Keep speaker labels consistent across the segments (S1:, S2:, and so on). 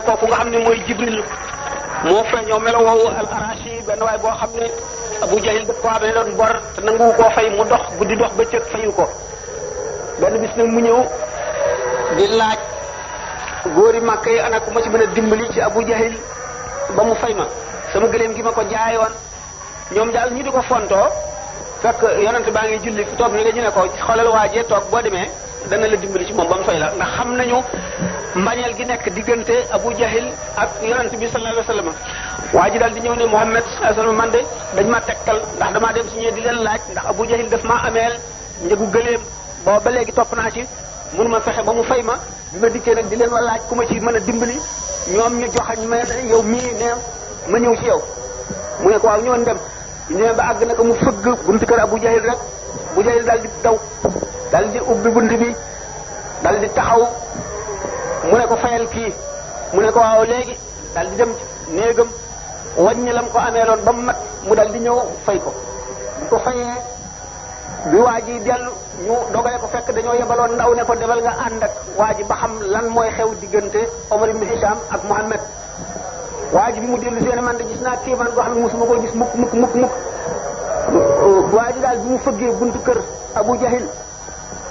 S1: kooku nga xam ne mooy Jibril moo feeñoo melo woowu al arashi benn waay boo xam ne Abu Jahil daf ko amee doon bor te nangu koo fay mu dox guddi dox bëccëg fayu ko benn bis nag mu ñëw di laaj góori Màkka yi ana ku ma ci mën a dimbali ci Abu Jahil ba mu fay ma sama gëléem gi ma ko jaayoon ñoom daal ñu di ko fontoo fekk yonent baa ngi julli fi toog ni nga ñu ne ko xoolal waajee toog boo demee dana la dimbali ci moom ba mu fay la ndax xam nañu mbañeel gi nekk diggante Abu Jahil ak yonent bi sallallahu alayhi wasallam waa ji daal di ñëw ne Muhammad sallallahu alayhi wasallam man de dañ ma tegtal ndax damaa dem si ñee di leen laaj ndax Abu Jahil daf maa ameel njëgu gëléem boo ba léegi topp naa ci mënu ma fexe ba mu fay ma bi ma dikkee nag di leen wa laaj ku ma ci mën a dimbali ñoom ñu joxañ ma yow mii ne ma ñëw ci yow mu ne ko waaw ñëwoon dem ñëwee ba àgg na ko mu fëgg buntu kër Abu Jahil rek Abu Jahil daal di daw daal di ubbi bunt bi daal di taxaw mu ne ko fayal kii mu ne ko waaw léegi daal di dem néegam wàññi lam ko ameeloon ba mu mat mu daal di ñëw fay ko bu ko fayee bi waa ji dellu ñu dogale ko fekk dañoo yebaloon ndaw ne ko demal nga ànd ak waa ji ba xam lan mooy xew diggante Omar ibn Hisham ak Muhammad waa ji bi mu dellu seen man de gis naa kéemaan goo xam ne mosuma koo gis mukk waa ji daal bi mu fëggee buntu kër Abu Jahil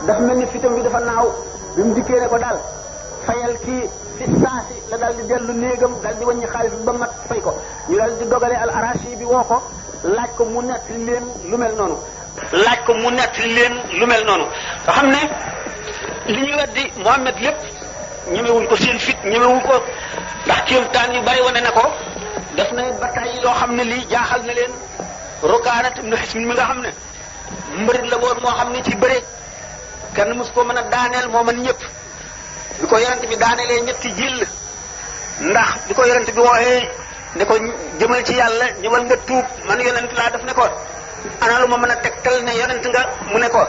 S1: dafa mel ni fitam bi dafa naaw bi mu dikkee ne ko daal fayal kii fi saasi la daal di dellu néegam daal di wàññi xaalis bi ba mat fay ko ñu daal di dogale al arashi bi woo ko laaj ko mu nett leen lu mel noonu nga xam ne li ñu weddi Muhammad lépp ñemewuñ ko seen fit ñemewuñ ko ndax kéemtaan yu bari wane na ko def na bataay loo xam ne lii jaaxal na leen Rukaanat ibn Hisn mi nga xam ne mbërit la woon moo xam ne ci bëre kenn mos ko mën a daaneel moo mën ñëpp bi ko yonent bi daaneelee ñetti jill ndax bi ko yonent bi wooxee ne ko jëmal ci yàlla ñëwal nga tuub man yonent laa def ne ko ana lu ma mën a tegtal ne yonent nga mu ne ko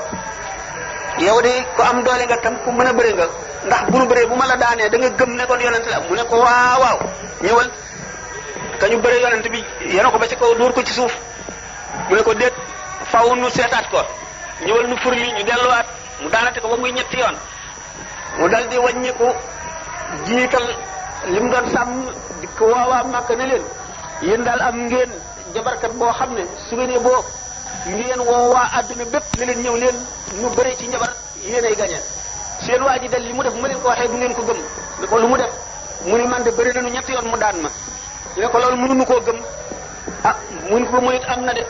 S1: yow de ko am doole nga tam ku mën a bëre nga ndax bu nu bëree bu ma la daanee da nga gëm ne kon yonent la mu ne ko waaw ñëwal ka ñu bëre yonent bi yéena ko ba ci kaw dóor ko ci suuf mu ne ko déet faaw nu seetaat ko ñëwal nu furli ñu delluwaat mu daanate ko ba muy ñetti yoon mu dal di wàññiku jiital li mu doon sàmm di ko waawaa màkk ne leen yéen daal am ngeen jabarkat boo xam ne su ngeen boo ngeen woo waa àdduna bépp ne leen ñëw leen ñu bëre ci njabar yéenay gañe seen waa ji dal li mu def mu leen ko waxee du ngeen ko gëm ne ko lu mu def mu ni man de bëri nañu ñetti yoon mu daan ma ne ko loolu mënuñu koo gëm ah mun ko moyit am na de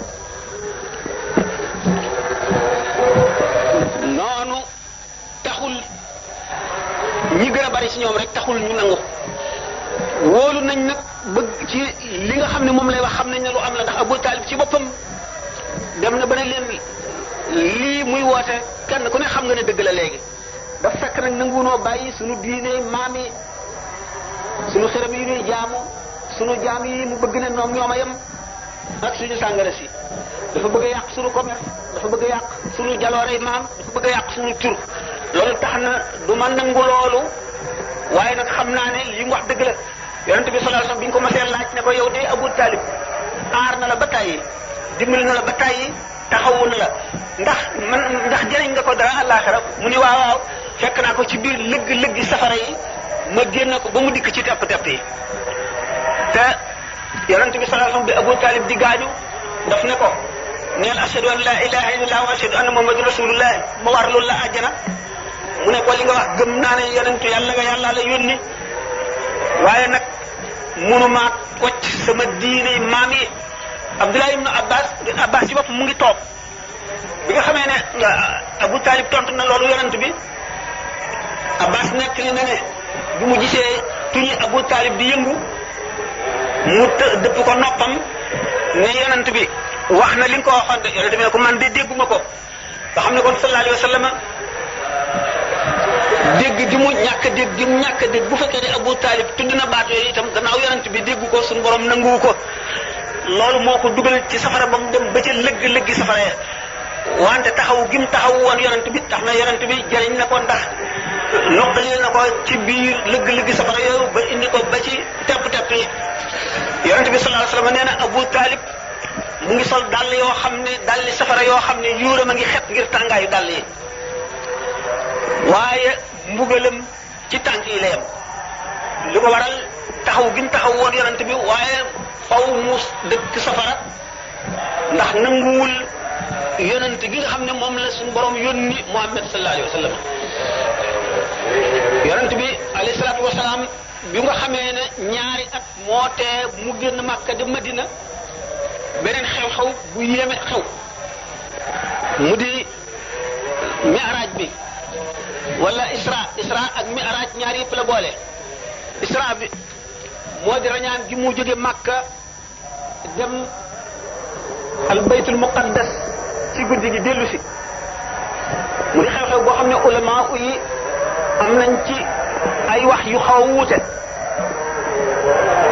S1: noonu taxul ñi gën a bari ci ñoom rek taxul ñu nangu wóolu nañ nag bëgg ci li nga xam ne moom lay wax xam nañ ne lu am la ndax Abu Talib ci boppam dem na ba ne leen lii muy woote kenn ku ne xam nga ne dëgg la léegi daf fekk nag nanguwunoo bàyyi suñu diine maam yi suñu xërëm yi ñuy jaamu suñu jaam yi mu bëgg ne noom ñoom a yem ak suñu sàngara si dafa bëgg a yàq suñu commerce dafa bëgg a yàq suñu jaloorey maam dafa bëgg a yàq suñu tur loolu tax na du ma nangu loolu waaye nag xam naa ne li mu wax dëgg la yonent bi sallallahu alayhi wasallam bi ñu ko masee laaj ne ko yow de Abu Talib aar na la ba tàyyi dimbali na la ba tàyyi taxawu na la ndax jëriñ nga ko dara àllaaxira mu ni waaw fekk naa ko ci biir lëgg safara yi ma génn ko ba mu dikk ci tepp yi te yonent bi sallallahu alayhi wasallam bi Abu Talib di gaañu daf ne ko neel ashhadu an la ilaha illallah wa ashhadu anna muhammadur rasulullah ma war loolu la àjjana mu ne ko li nga wax gëm naa ne yonentu yàlla nga yàlla la yónni waaye nag mënumaa wacc sama diine maam yi Abdullah ibn Abbas ci bopp mu ngi toog bi nga xamee ne Abu Talib tontu na loolu yonent bi Abbas nekk li na ne bi mu gisee tuñi Abu Talib di yëngu mu dëpp ko noppam ne yonent bi wax na li nga ko waxoon de yonent bi ne ko man de dégguma ko nga xam ne kon sallallahu alayhi wa sallam dégg di mu ñàkk dégg bu fekkee ne Abu Talib tudd na baat yooyu itam gannaaw yonent bi déggu ko suñu borom nanguwu ko loolu moo ko dugal ci safara ba mu dem ba ca lëgg safara ya wante taxaw gim taxaw woon yonent bi tax na yonent bi jëriñ na ko ndax noqali na ko ci biir lëgg safara yooyu ba indi ko ba ci tepp yi yonent bi sallallahu alayhi wasallam nee na Abu Talib mu ngi sol dàll yoo xam ne dàlli safara yoo xam ne yuuram a ngi xet ngir tàngaayu dàll yi waaye mbugalam ci tànk yi la yem li ko waral taxaw giñ taxaw woon yonent bi waaye faw mu dëkk safara ndax nanguwul yonent gi nga xam ne moom la suñu borom yónni Muhammad sallallahu alayhi wa sallam yonent bi alayhi salaatu wasalaam bi nga xamee ne ñaari at moo tee mu génn Makka dem Madina beneen xew-xew bu yéeme xew mu di mi'raaj bi wala isra ak mi'raaj ñaar yëpp la boole isra bi moo di rañaan gi mu jóge Makka dem al baytul muqaddas ci guddi gi dellu si mu di xew-xew boo xam ne ulama yi am nañ ci ay wax yu xaw a wuute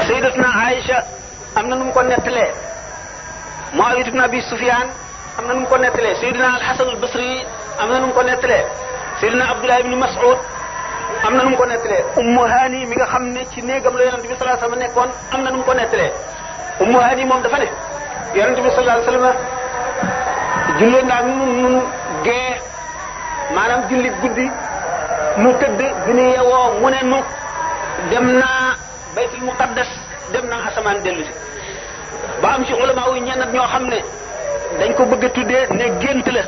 S1: sayyidatuna Aïcha am na nu mu ko nettalee Muawiya ibn Abi Sufyan am na nu mu ko nettalee sayyidina al-Hasan al-Basri am na nu mu ko nettalee sayyidina Abdullah ibn Mas'ud am na nu mu ko nettalee Ummu Hani mi nga xam ne ci néegam la yonent bi sallallahu alayhi wasallam nekkoon am na nu mu ko nettalee Ummu Hani moom dafa ne yonent bi sallallahu alayhi wasallam jullee naa nun gee maanaam julli guddi nu tëdd bi nu yewoo mu ne nu dem naa baytul muqaddas dem naa asamaan dellu si ba am ci ulama yu ñenn ñoo xam ne dañ ko bëgg a tuddee ne gént la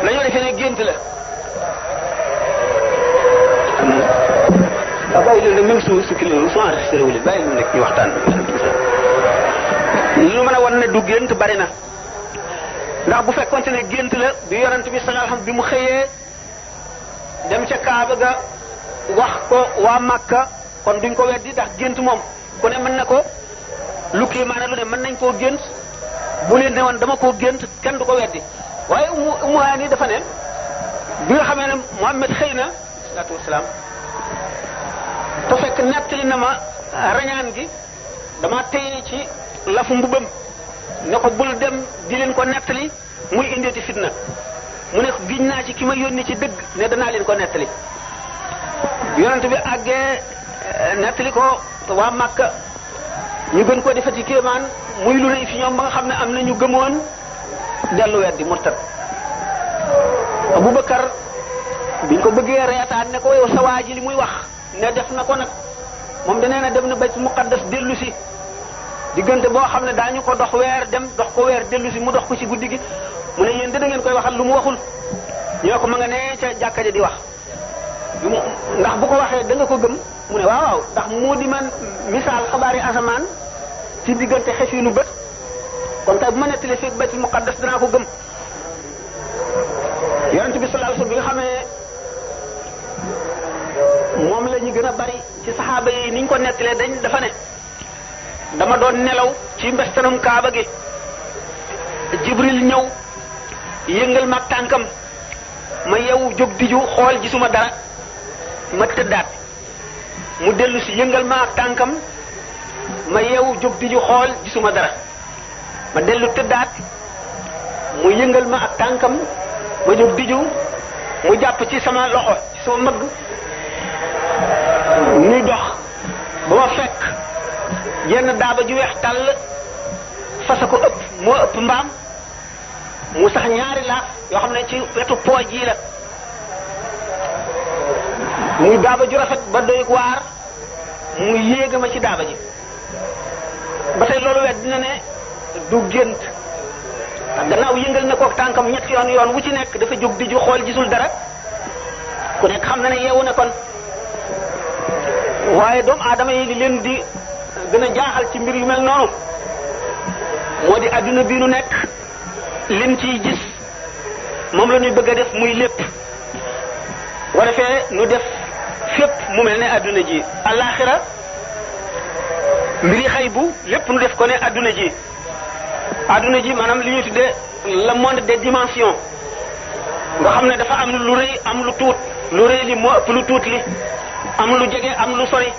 S1: lañoo defee ne gént la waaw bàyyi leen même su kii la su enregistré wu leen bàyyi leen nekk ñu waxtaan lu mën a wan ne du gént bari na ndax bu fekkonte ne gént la bi yonent bi sallallahu alayhi wasallam bi mu xëyee dem ca Kaaba ga wax ko waa Makka kon duñ ko weddi ndax gént moom ku ne mën na ko lu kii maanaam lu ne mën nañ koo gént bu leen ne woon dama koo gént kenn du ko weddi waaye Ummu Hani dafa ne bi nga xamee ne Muhammad xëy na salaatu wasalaam te fekk nettali na ma rañaan gi dama téye ci lafu mbubam ne ko bul dem di leen ko nettali muy indeeti fitna mu ne giñ naa ci ki ma yónni ci dëgg ne danaa leen ko nettali yonent bi àggee nettali ko waa Makka ñu gën koo defati kéemaan muy lu rëy fi ñoom ba nga xam ne am na ñu gëmoon dellu weddi murtad Abubakar biñ ko bëggee reetaan ne ko yow sa waa ji li muy wax ne def na ko nag moom danee na dem na baytul muqaddas dellu si diggante boo xam ne daañu ko dox weer dem dox ko weer dellu si mu dox ko ci guddi gi mu ne yéen da ngeen koy waxal lu mu waxul ñoo ko ma nga ne ca jàkka ja di wax ndax bu ko waxee da nga ko gëm mu ne waaw ndax moo di man misaal xabaari asamaan ci diggante xefinu bët kon tey bu ma nettali fekk baytul muqaddas danaa ko gëm yonent bi sallallahu alayhi wasallam bi nga xamee moom la ñu gën a bari ci saxaaba yi niñ ko nettalee dafa ne dama doon nelaw ci mbestanum Kaaba gi Jibril ñëw yëngal ma tànkam ma yeewu jóg diju xool gisuma dara ma tëddaat mu dellu si yëngal ma tànkam ma yeewu jóg diju xool gisuma dara ma dellu tëddaat mu yëngal ma ak tànkam ma jóg diju mu jàpp ci sama loxo ci sama mbëgg ñuy dox ba ma fekk yenn daaba ju weex tàll fasa ko ëpp moo ëpp mbaam mu sax ñaari laaf yoo xam ne ci wetu pooj yi la muy daaba ju rafet ba doy waar mu yéega ma ci daaba ji ba tey loolu wet dina ne du gént gannaaw yëngal na ko tànkam ñetti yoon wu ci nekk dafa jóg di ju xool gisul dara ku nekk xam na ne yeewu na kon waaye doomu aadama yi li leen di gën a jaaxal ci mbir yu mel noonu moo di adduna bii nu nekk liñ ciy gis moom la ñuy bëgg a def muy lépp wa defee nu def fépp mu mel ne adduna ji alaxira mbiri xëy bu lépp nu def ko ne adduna ji maanaam li ñuy tuddee le monde des dimensions nga xam ne dafa am lu rëy am lu tuut lu rëy li moo ëpp lu tuut li am lu jege am lu sori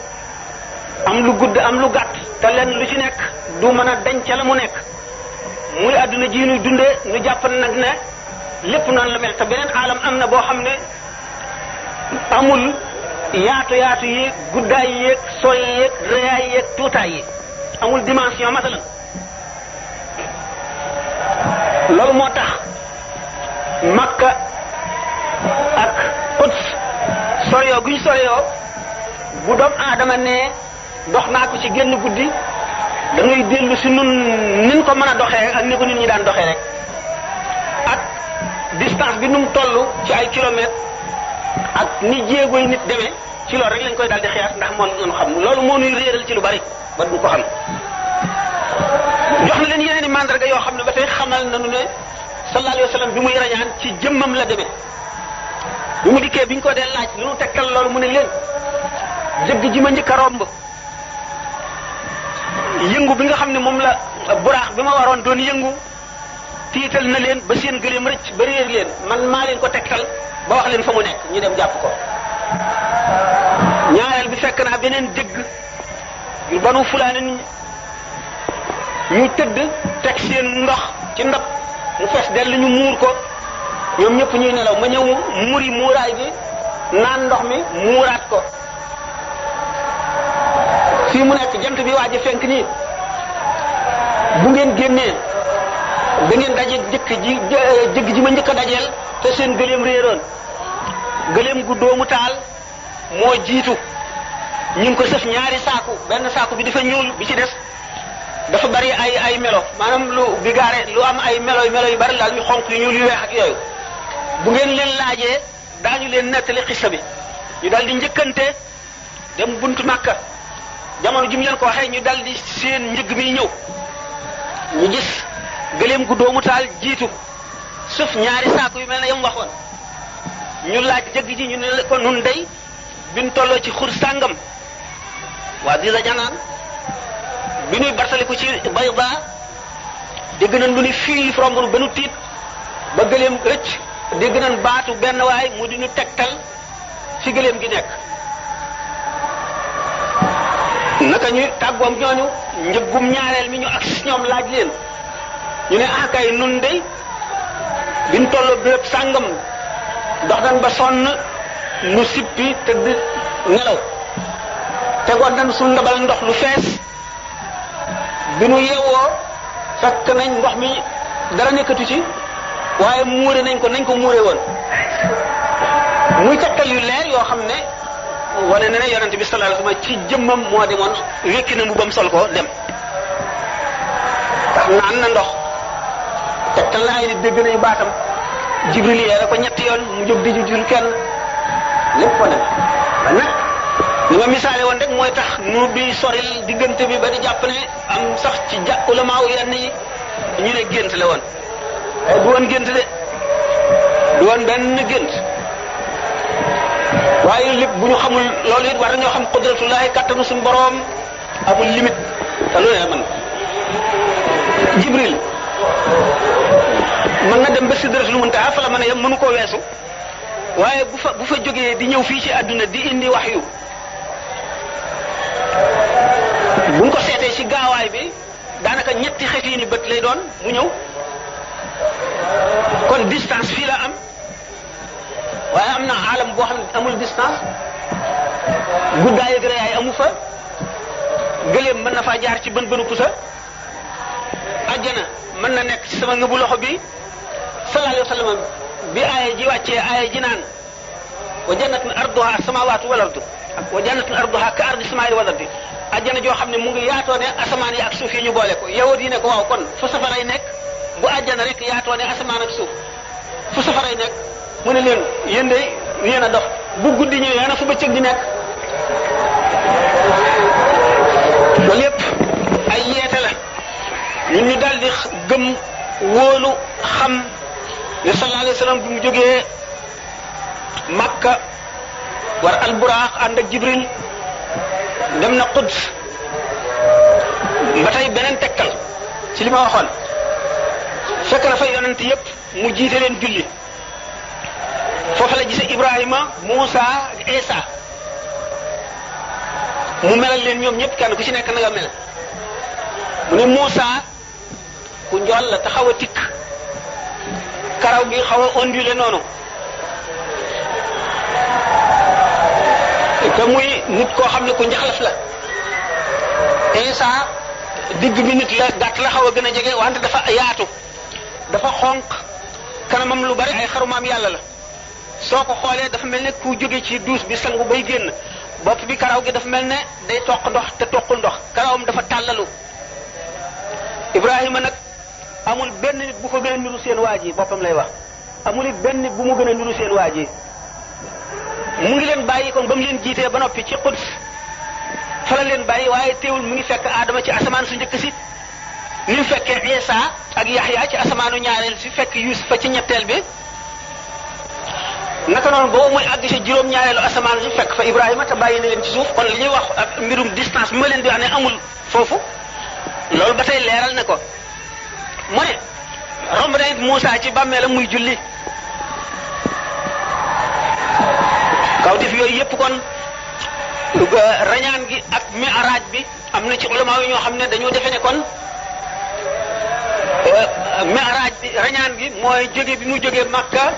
S1: am lu gudd am lu gàtt te lenn lu ci nekk du mën a denc la mu nekk muy adduna ji nuy dundee nu jàpp nag ne lépp noonu la mel te beneen aalam am na boo xam ne amul yaatu yi guddaay yeeg sooy yeeg rëyaay yeeg tuutaay yi amul dimension masalan loolu moo tax Makka ak Quds soreyoo guñ soreyoo bu doom aadama ne dox naa ko ci génn guddi da ngay dellu si nun nin ko mën a doxee ak ni ko nit ñi daan doxee rek ak distance bi nu mu toll ci ay kilomètres ak ni jéego yi nit demee ci loolu rek lañ koy daal di xiyaas ndax moom ñu xam loolu moo ñuy réeral ci lu bari ba du ko xam. jox na leen yeneen i mandarga yoo xam ne ba tey xamal nañu ne sallallahu alayhi wa sallam bi muy rañaan ci jëmmam la demee bi mu dikkee biñ ko dee laaj lu nu tegtal loolu mu ne leen jëgg ji ma njëkk a romb yëngu bi nga xam ne moom la buraax bi ma waroon doon yëngu tiital na leen ba seen gëléem rëcc ba réer leen man maa leen ko tegtal ba wax leen fa mu nekk ñu dem jàpp ko. ñaareel bi fekk naa beneen dëgg yu banu fulaane nit ñu tëdd teg seen ndox ci ndab mu fees dell ñu muur ko ñoom ñëpp ñuy nelaw ma ñëw muuri muuraay bi naan ndox mi muuraat ko fii mu nekk jant bi waaj a fenk nii bu ngeen génnee da ngeen daje jëgg ji ma njëkk a dajeel te seen gëléem réeroon gëléem gu doomu taal moo jiitu ñu ngi ko sëf ñaari saaku benn saaku bi dafa ñuul bi ci des dafa bari ay melo maanaam lu bigaare lu am ay melo yu bari daal yu xonq yu ñuul yu weex ak yooyu bu ngeen leen laajee daañu leen nettali xissa bi ñu daal di njëkkante dem buntu Makka jamono ji mu leen ko waxee ñu dal di seen njëg mi ñëw ñu gis gëléem gu doomu taal jiitu sëf ñaari saaku yu mel ne yam waxoon ñu laaj jëgg ji ñu ne ko nun day biñ tolloo ci xur sàngam waa di la janaan bi ñuy bartaliku ci Bayda dégg nañ lu ni fii romb ba nu tiit ba gëléem rëcc dégg nañ baatu benn waay mu di ñu tegtal fi gëléem gi nekk naka ñu tàggoom ñooñu njëggum ñaareel mi ñu ak ñoom laaj leen ñu ne ah kay nun de biñ tolloo béréb sàngam dox nañ ba sonn nu sippi tëdd nelaw tegoon nañ suñ ndabal ndox lu fees bi nu yeewoo fekk nañ ndox mi dara nekkatu ci waaye muure nañ ko muure woon muy tegtal yu leer yoo xam ne wane na ne yonente bi sallallahu alayhi wasallam ci jëmmam moo demoon wékki na mbubam sol ko dem ndax naan na ndox tegtal na ay nit dégg nañu baatam Jibril yee la ko ñetti yoon mu jóg di jul kenn lépp ko dem ba nag li ma misaale woon rek mooy tax nu bi soril diggante bi ba di jàpp ne am sax ci ulama wu yenn yi ñu ne gént la woon waaye du woon gént de du woon benn gént waaye lépp bu ñu xamul loolu it war nañoo xam qudratullahi kattanu suñu boroom amul limite te lu ne man Jibril mën na dem ba sidratul muntaha fa la mën a yem mënu koo weesu waaye bu fa jógee di ñëw fii ci àdduna di indi wahyu buñ ko seetee ci gaawaay bi daanaka ñetti xeeti ni bët lay doon mu ñëw kon distance fii la am waaye am na alam boo xam ne amul distance guddaay ak rëyaay amu fa gëléem mën na faa jaar ci bën bënu pusa ajjana mën na nekk ci sama ngëbu loxo bi sallallahu alayhi wa sallam bi aaya ji wàccee aaya ji naan wa jannatun arduha samawatu wal ardu wa jannatun arduha ka ardi samaa'i wal ardi ajjana joo xam ne mu ngi yaatoo ne asamaan yi ak suuf yi ñu boole ko yawut yi ne ko waaw kon fu safaray nekk bu ajjana rek yaatoo ne asamaan ak suuf fu safaray nekk mu ne leen yéen de yéen a dox bu guddi ñëwee ana fu bëccëg di nekk loolu yépp ay yeete la ñun ñu daal di gëm wóolu xam ne sallallahu alayhi wa sallam bi mu jógee Makka war alburaax ànd ak Jibril dem na Quds ba tey beneen tekkal ci li ma waxoon fekk na fa yonent yépp mu jiite leen julli foofa la gise Ibrahima Muusa ak Isa mu melal leen ñoom ñëpp kenn ku ci nekk na nga mel mu ne Muusa ku njool la te xaw a tikk karaw gi xaw a ondulé noonu te muy nit koo xam ne ku njaxlaf la Isa digg bi nit la gàtt la xaw a gën a jege wante dafa yaatu dafa xonq kanamam lu bari ay xarumaam yàlla la soo ko xoolee dafa mel ne ku jóge ci duus bi sangu bay génn bopp bi karaw gi dafa mel ne day toq ndox te toqul ndox karawam dafa tàllalu Ibrahima nag amul benn nit bu ko gën a niru seen waa ji boppam lay wax amul it benn nit bu mu gën a niru seen waa ji mu ngi leen bàyyi kon ba mu leen jiitee ba noppi ci Quds fa la leen bàyyi waaye teewul mu ngi fekk Adama ci asamaan su njëkk si ni mu fekkee Isa ak Yaxya ci asamaanu ñaareel si fekk Yusufa ci ñetteel bi naka noonu boobu muy àgg si juróom-ñaareelu asamaan si fekk fa Ibrahima te bàyyi na leen ci suuf kon li ñuy wax ak mbirum distance bi ma leen di wax ne amul foofu loolu ba tey leeral na ko mu ne romb na it Muusa ci bàmmeelam muy julli kawtif yooyu yépp kon rañaan gi ak mi'raaj bi am na ci ulama yi ñoo xam ne dañoo defe ne kon mi'raaj bi rañaan gi mooy jóge bi mu jógee Makka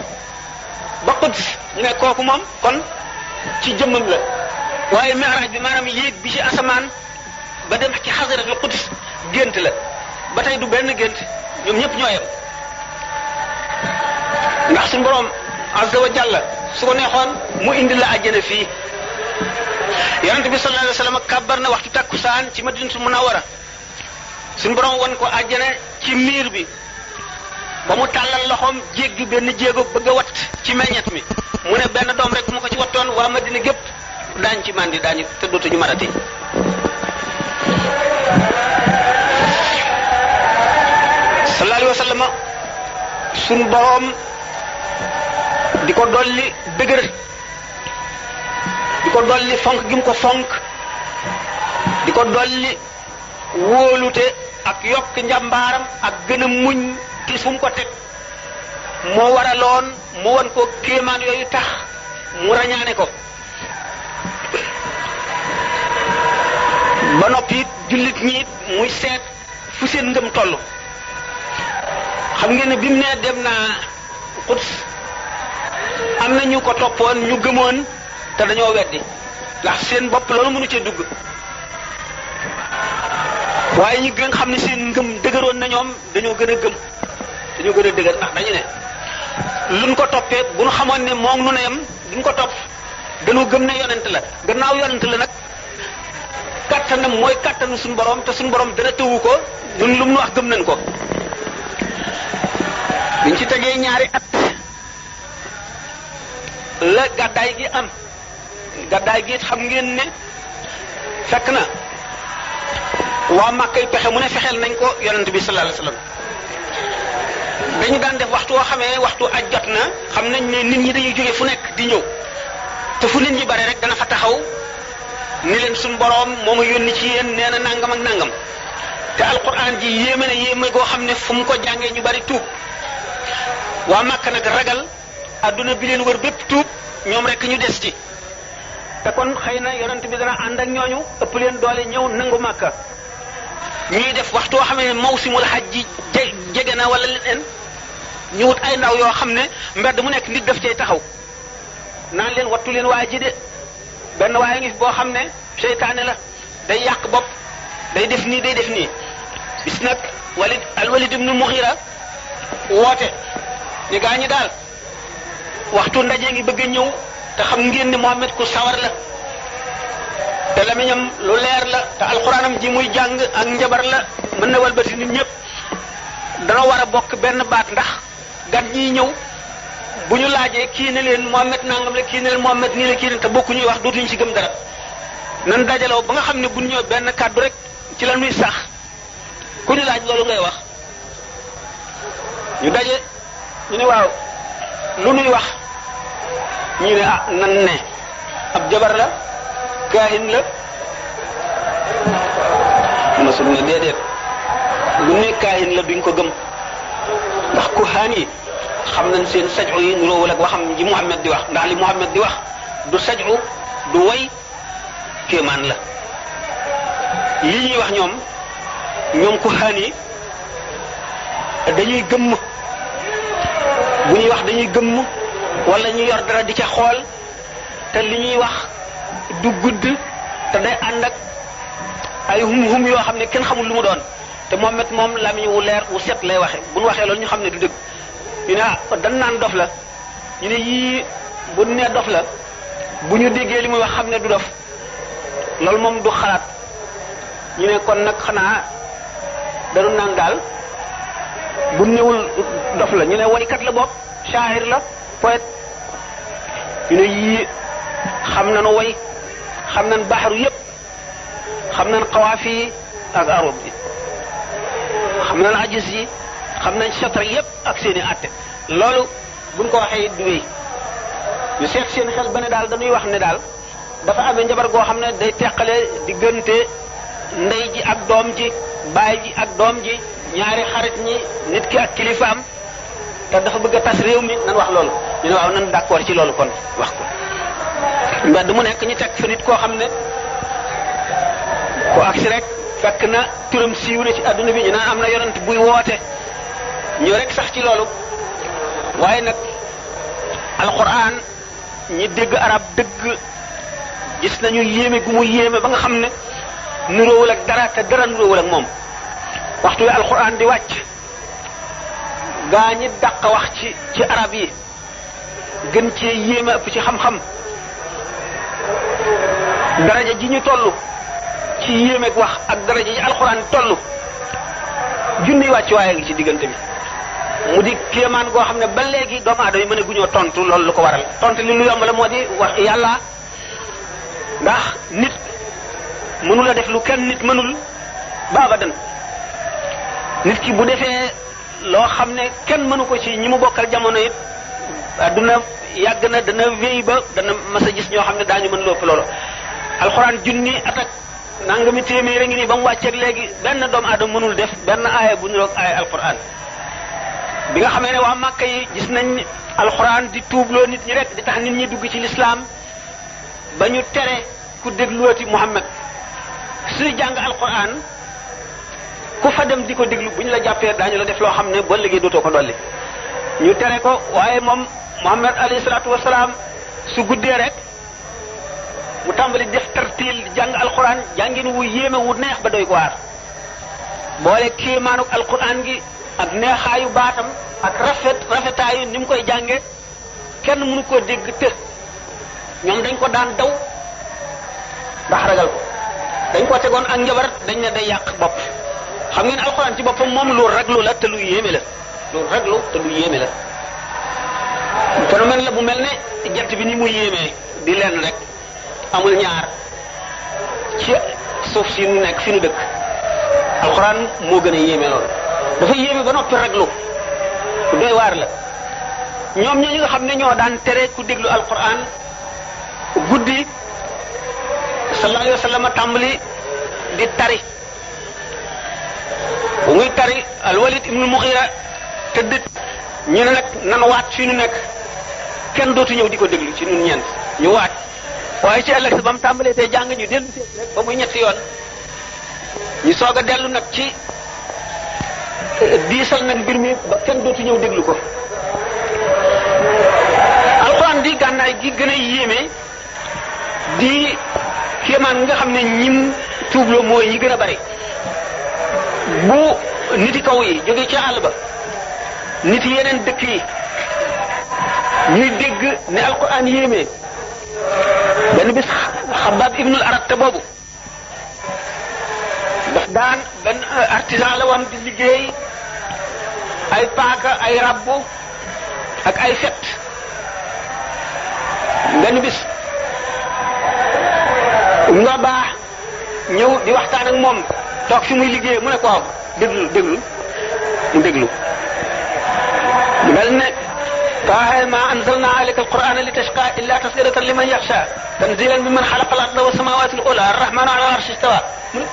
S1: ba Quds ñu ne kooku moom kon ci jëmmam la waaye mi'raaj bi maanaam yéeg bi ci asamaan ba dem ci xasaratul Quds gént la ba tey du benn gént ñoom ñëpp ñoo yem ndax suñu borom azza wa jalla su ko neexoon mu indi la àjjana fii yonente bi sallallahu alayhi wa sallam kàbbar na waxtu takkusaan ci madinatul munawwara suñu borom won ko àjjana ci miir bi ba mu tàllal loxoom jéggi benn jéego bëgg a wat ci meññet mi mu ne benn doom rek mu ko ci wattoon waa Madina gépp daañ ci mandi daañu te dootuñu marati sallallahu alayhi wa sallam suñu borom di ko dolli dëgër di ko dolli fonk gi mu ko fonk di ko dolli wóolute ak yokk njàmbaaram ak gën a muñ ci fu mu ko teg moo waraloon mu won ko kéemaan yooyu tax mu rañaane ko ba noppi jullit ñi muy seet fu seen ngëm toll xam ngeen ne bi mu nee dem naa Quds am na ñu ko toppoon ñu gëmoon te dañoo weddi ndax seen bopp loolu mënu cee dugg waaye ñi gën xam ne seen ngëm dëgëroon na ñoom dañoo gën a gëm dañoo gën a dëgër ndax dañu ne luñ ko toppee bu ñu xamoon ne moom nu ne yam duñ ko topp dañoo gëm ne yonent la gannaaw yonent la nag kattanam mooy kattanu suñu borom te suñu borom dana tëwu ko ñun lu mu nu wax gëm nañ ko biñ ci tegee ñaari at la gàddaay gi am gàddaay gi xam ngeen ne fekk na waa Màkkay pexe mu ne fexeel nañ ko yonent bi sallallahu alayhi wasallam dañu daan def waxtu woo xamee waxtu aj jot na xam nañ ne nit ñi dañuy jóge fu nekk di ñëw te fu nit ñi bare rek dana fa taxaw ni leen suñu boroom moo ma yónni ci yéen nee na nangam ak nangam te alquran ji yéeme na yéeme goo xam ne fu mu ko jàngee ñu bari tuub waa Màkka nag ragal adduna bi leen wër bépp tuub ñoom rek ñu des ci te kon xëy na yonent bi dana ànd ak ñooñu ëpp leen doole ñëw nangu Màkka ñuy def waxtu woo xam ne mawsimul hajj ji jege na wala leneen ñu wut ay ndaw yoo xam ne mbedd mu nekk nit daf cay taxaw naan leen wattu leen waa ji de benn waaye ngi boo xam ne seytaane la day yàq bopp day def nii day def nii bis nag al-Walid ibn Mughira woote ni gaa ñi daal waxtu ndaje ngi bëgg a ñëw te xam ngeen ni Muhammad ku sawar la te lamiñam lu leer la te alxuraanam ji muy jàng ak njabar la mën na walbati nit ñëpp dana war a bokk benn baat ndax gan ñiy ñëw bu ñu laajee kii ne leen Muhammad nangam la kii ne leen Muhammad nii la kii ne te bokkuñuy wax dootuñu ci gëm dara nan dajaloo ba nga xam ne bu ñu ñëw benn kàddu rek ci la ñuy sax ku ñu laaj loolu ngay wax ñu daje ñu ne waaw lu nuy wax ñu ne ah nan ne ab jabar la kaahin la masul ne déedéet lu ne kaahin la duñ ko gëm ndax kuhaan yi xam nañ seen saju yi nuroowul ak waxam ji Muhammad di wax ndax li Muhammad di wax du saju du way kéemaan la li ñuy wax ñoom kuhaan yi dañuy gëmm bu ñuy wax dañuy gëmm wala ñu yor dara di ca xool te li ñuy wax du gudd te day ànd ak ay hum yoo xam ne kenn xamul lu mu doon te Muhammad moom lamiñ wu leer wu set lay waxe bu ñu waxee loolu ñu xam ne du dëgg ñu ne dan naan dof la ñu ne yii bu ne dof la bu ñu déggee li muy wax xam ne du dof loolu moom du xalaat ñu ne kon nag xanaa dañu naan daal bu newul dof la ñu ne woykat la bopp shaa'ir la poète ñu ne yii xam nañu woy xam nañ baxaru yépp xam nañ xawaafi yi ak arab yi xam nañ ajis yi xam nañ chatre yépp ak seeni atte loolu buñ ko waxee du wéy ñu seet seen xel ba ne daal dañuy wax ne daal dafa amee njabar goo xam ne day teqale diggante ndey ji ak doom ji baay ji ak doom ji ñaari xarit ñi nit ki ak kilifaam te dafa bëgg a tas réew mi nan wax loolu ñu ne waaw nan d'accord ci loolu kon wax ko mbedd mu nekk ñu teg fa nit koo xam ne ko agsi rek fekk na turam siiw na ci adduna bi ñu naan am na yonent buy woote ñu rek sax ci loolu waaye nag alquran ñi dégg arab dëgg gis nañu yéeme gu mu yéeme ba nga xam ne nuróowul ak dara te dara nuróowul ak moom waxtu wi alquran di wàcc gaa ñi dàq wax ci arab yi gën ci yéeme ëpp ci xam-xam daraja ji ñu toll ci yéemeeg wax ak daraja ji alquran toll junniy wàcc waaye ngi ci diggante bi mu di kéemaan goo xam ne ba léegi doomu aadama yi mën a guñoo tontu loolu lu ko waral tontu li lu yomb la moo di wax yàlla ndax nit mënul a def lu kenn nit mënul ba abadan nit ki bu defee loo xam ne kenn mënu ko ci ñi mu bokkal jamono it adduna yàgg na dana wéy ba dana mas a gis ñoo xam ne daañu mën lopp loolu alxuraan junni atak nangami téeméer a ngi nii ba mu wàcceeg léegi benn doomu aadama mënul def benn aaya bu niroog aaya alxuraan bi nga xamee ne waa Màkka yi gis nañ alxuraan di tuubloo nit ñi rek di tax nit ñi dugg ci lislaam ba ñu tere ku dégluwati Muhammad suy jàng alxuraan ku fa dem di ko déglu bu ñu la jàppee daañu la def loo xam ne ba léegi dootoo ko dolli ñu tere ko waaye moom Muhammad alayhi salaatu wasalaam su guddee rek mu tàmbali def tartiil jàng alxuraan jàngin wu yéeme wu neex ba doy ko waar boole kéemaanuk alxuraan gi ak neexaayu baatam ak rafetaayu ni mu koy jànge kenn mënu koo dégg të ñoom dañ ko daan daw ndax ragal ko dañ ko tegoon ak njabar dañ ne day yàq bopp xam ngeen alxuraan ci boppam moom lu raglu la te lu yéeme la lu raglu te lu yéeme la phénomène la bu mel ne jant bi ni mu yéemee di leen rek amul ñaar ci suuf si nu nekk fi nu dëkk alxuraan moo gën a yéeme loolu dafa yéeme ba noppi raglu doy waar la ñoom ñooñu nga xam ne ñoo daan tere ku déglu alquran guddi sallallahu alayhi wa sallam tàmbali di tari bu muy tari alwalid ibnu mughira tëdd ñu ne nag nan waat fi nu nekk kenn dootu ñëw di ko déglu ci ñun ñeent ñu waat waaye ci ëllëg sa ba mu tàmbalee tey jàng ñu dellu si rek ba muy ñetti yoon ñu soog a dellu nag ci diisal nag mbir mi ba kenn dootu ñëw déglu ko alxuraan di gànnaay gi gën a yéeme di kéemaan nga xam ne ñim tuubloo mooy yi gën a bari bu niti kaw yi jóge ci àll ba niti yeneen dëkk yi ñuy dégg ne alxuraan yéeme benn bis Xabbaab ibnul Arat boobu daf daan benn artisan la woon di liggéey ay paaka ay rabbu ak ay fet benn bis nga baax ñëw di waxtaan ak moom toog fi muy liggéey mu ne ko déglu mu déglu mu dal ne taaha ma anzalna alayka alqur'ana litashqa illa tasdiratan liman yaxsha tanzilan mimman xalaqa al arda wa samawati al ula arrahmanu ala arshi istawa mu ne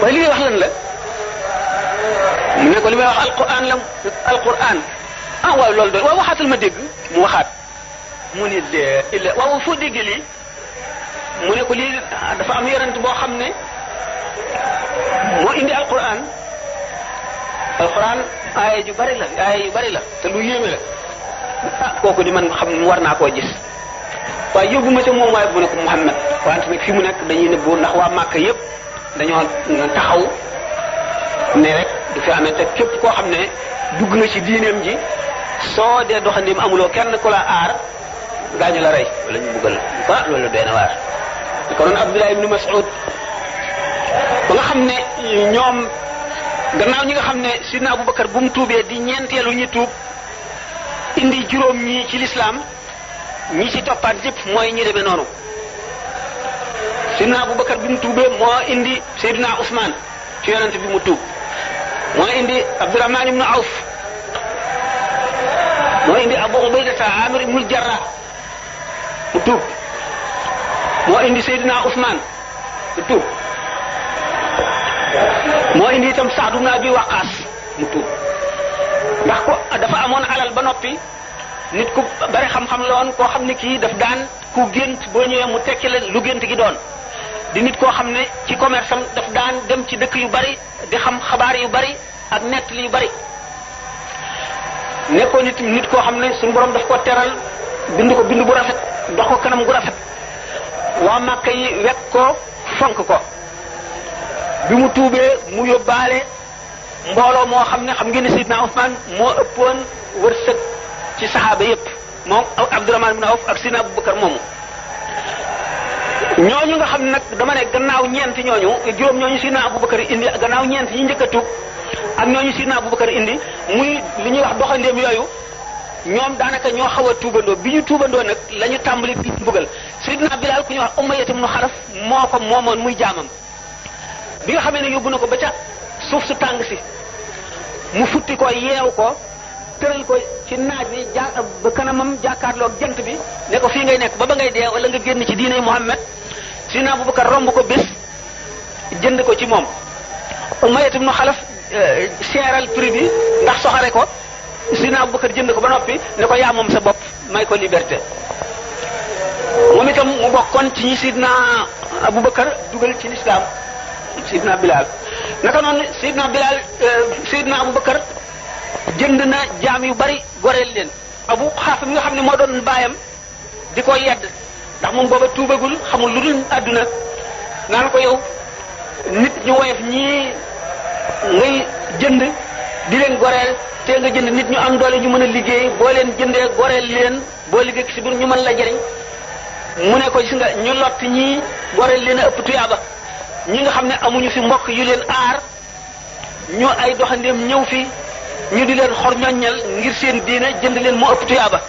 S1: waaye li ngay wax lan la mu ne ko li may wax alquran la alquran waaw loolu doy waaw waxaatal ma dégg mu waxaat mu ne illa waaw foo déggee lii mu ne ko lii dafa am yonent boo xam ne moo indi alquran aaya yu bari la te lu yéeme la kooku di man xam war naa koo gis waaye yóbbu ma ca moom waaye bu ne ko Muhammad wante nag fi mu nekk dañuy nëbbu ndax waa Màkka yépp dañoo taxaw ne rek du fi amee te képp koo xam ne dugg na ci diineem ji soo dee doxandim amuloo kenn ku la aar gaañu la rey wala ñu buggal ah loolu doy na waar. ko doon Abdullah ibn Mas'ud ba nga xam ne ñoom gannaaw ñi nga xam ne Sidna Abubakar bu mu tuubee di ñeenteelu ñi tuub indi juróom ñi ci lislaam ñi ci toppaat yëpp mooy ñi demee noonu. Sidna Abubakar bi mu tuubee moo indi Seydina Ousmane ci yonent bi mu tuub moo indi Abdurrahman ibn Awf moo indi Abu Ubaydata Amir ibn Jarrah mu tuub moo indi Seydina Ousmane mu tuub moo indi itam Saad ibn Abi Waqqas mu tuub ndax ko dafa amoon alal ba noppi nit ku bari xam-xam la woon koo xam ne kii daf daan ku gént boo ñëwee mu tekki la lu gént gi doon di nit koo xam ne ci commerce am daf daan dem ci dëkk yu bari di xam xabaar yu bari ak nettali yu bari nekkoon nit koo xam ne suñu borom daf ko teral bind ko bind bu rafet dox ko kanam gu rafet waa Màkka yi wekk ko fonk ko bi mu tuubee mu yóbbaale mbooloo moo xam ne xam ngeen ne Sidna Usmaan moo ëppoon wërsëg ci saxaaba yépp moom Abdurahmaan ibn Awf ak Sidna Abubakar moomu ñooñu nga xam ne nag dama ne gannaaw ñeent ñooñu juróom ñooñu Sidna Abubakar indi gannaaw ñeent ñi njëkk a tuub ak ñooñu Sidna Abubakar indi muy li ñuy wax doxandéem yooyu ñoom daanaka ñoo xaw a tuubandoo bi ñu tuubandoo nag la ñu tàmbali di mbugal Sidna Bilaal ku ñuy wax Umayya ibn Xalaf moo ko moomoon muy jaamam bi nga xamee ne yóbbu na ko ba ca suuf su tàng si mu futti ko yeew ko tëral ko ci naaj bi ba kanamam jàkkaarloog jant bi ne ko fii ngay nekk ba ngay dee wala nga génn ci diine Muhammad Sidna Abubakar romb ko bés jënd ko ci moom Umayya ibn Xalaf seeral prix bi ndax soxare ko Sidna Abubakar jënd ko ba noppi ne ko yaa moom sa bopp may ko liberté moom itam mu bokkoon ci ñi Sidna Abubakar dugal ci lislaam Sidna Bilal naka noonu Sidna Abubakar jënd na jaam yu bari goreel leen Abu Xaafa mi nga xam ne moo doon baayam di ko yedd ndax moom booba tuubagul xamul lu dul àdduna naan ko yow nit ñu woyof ñii ngay jënd di leen goreel te nga jënd nit ñu am doole ñu mën a liggéey boo leen jëndee goreel leen boo liggéey ci biir ñu mën la jëriñ mu ne ko gis nga ñu lott ñii goreel leen a ëpp tuyaaba ñi nga xam ne amuñu fi mbokk yu leen aar ñu ay doxandeem ñëw fi ñu di leen xor ñoññal ngir seen diine jënd leen moo ëpp tuyaaba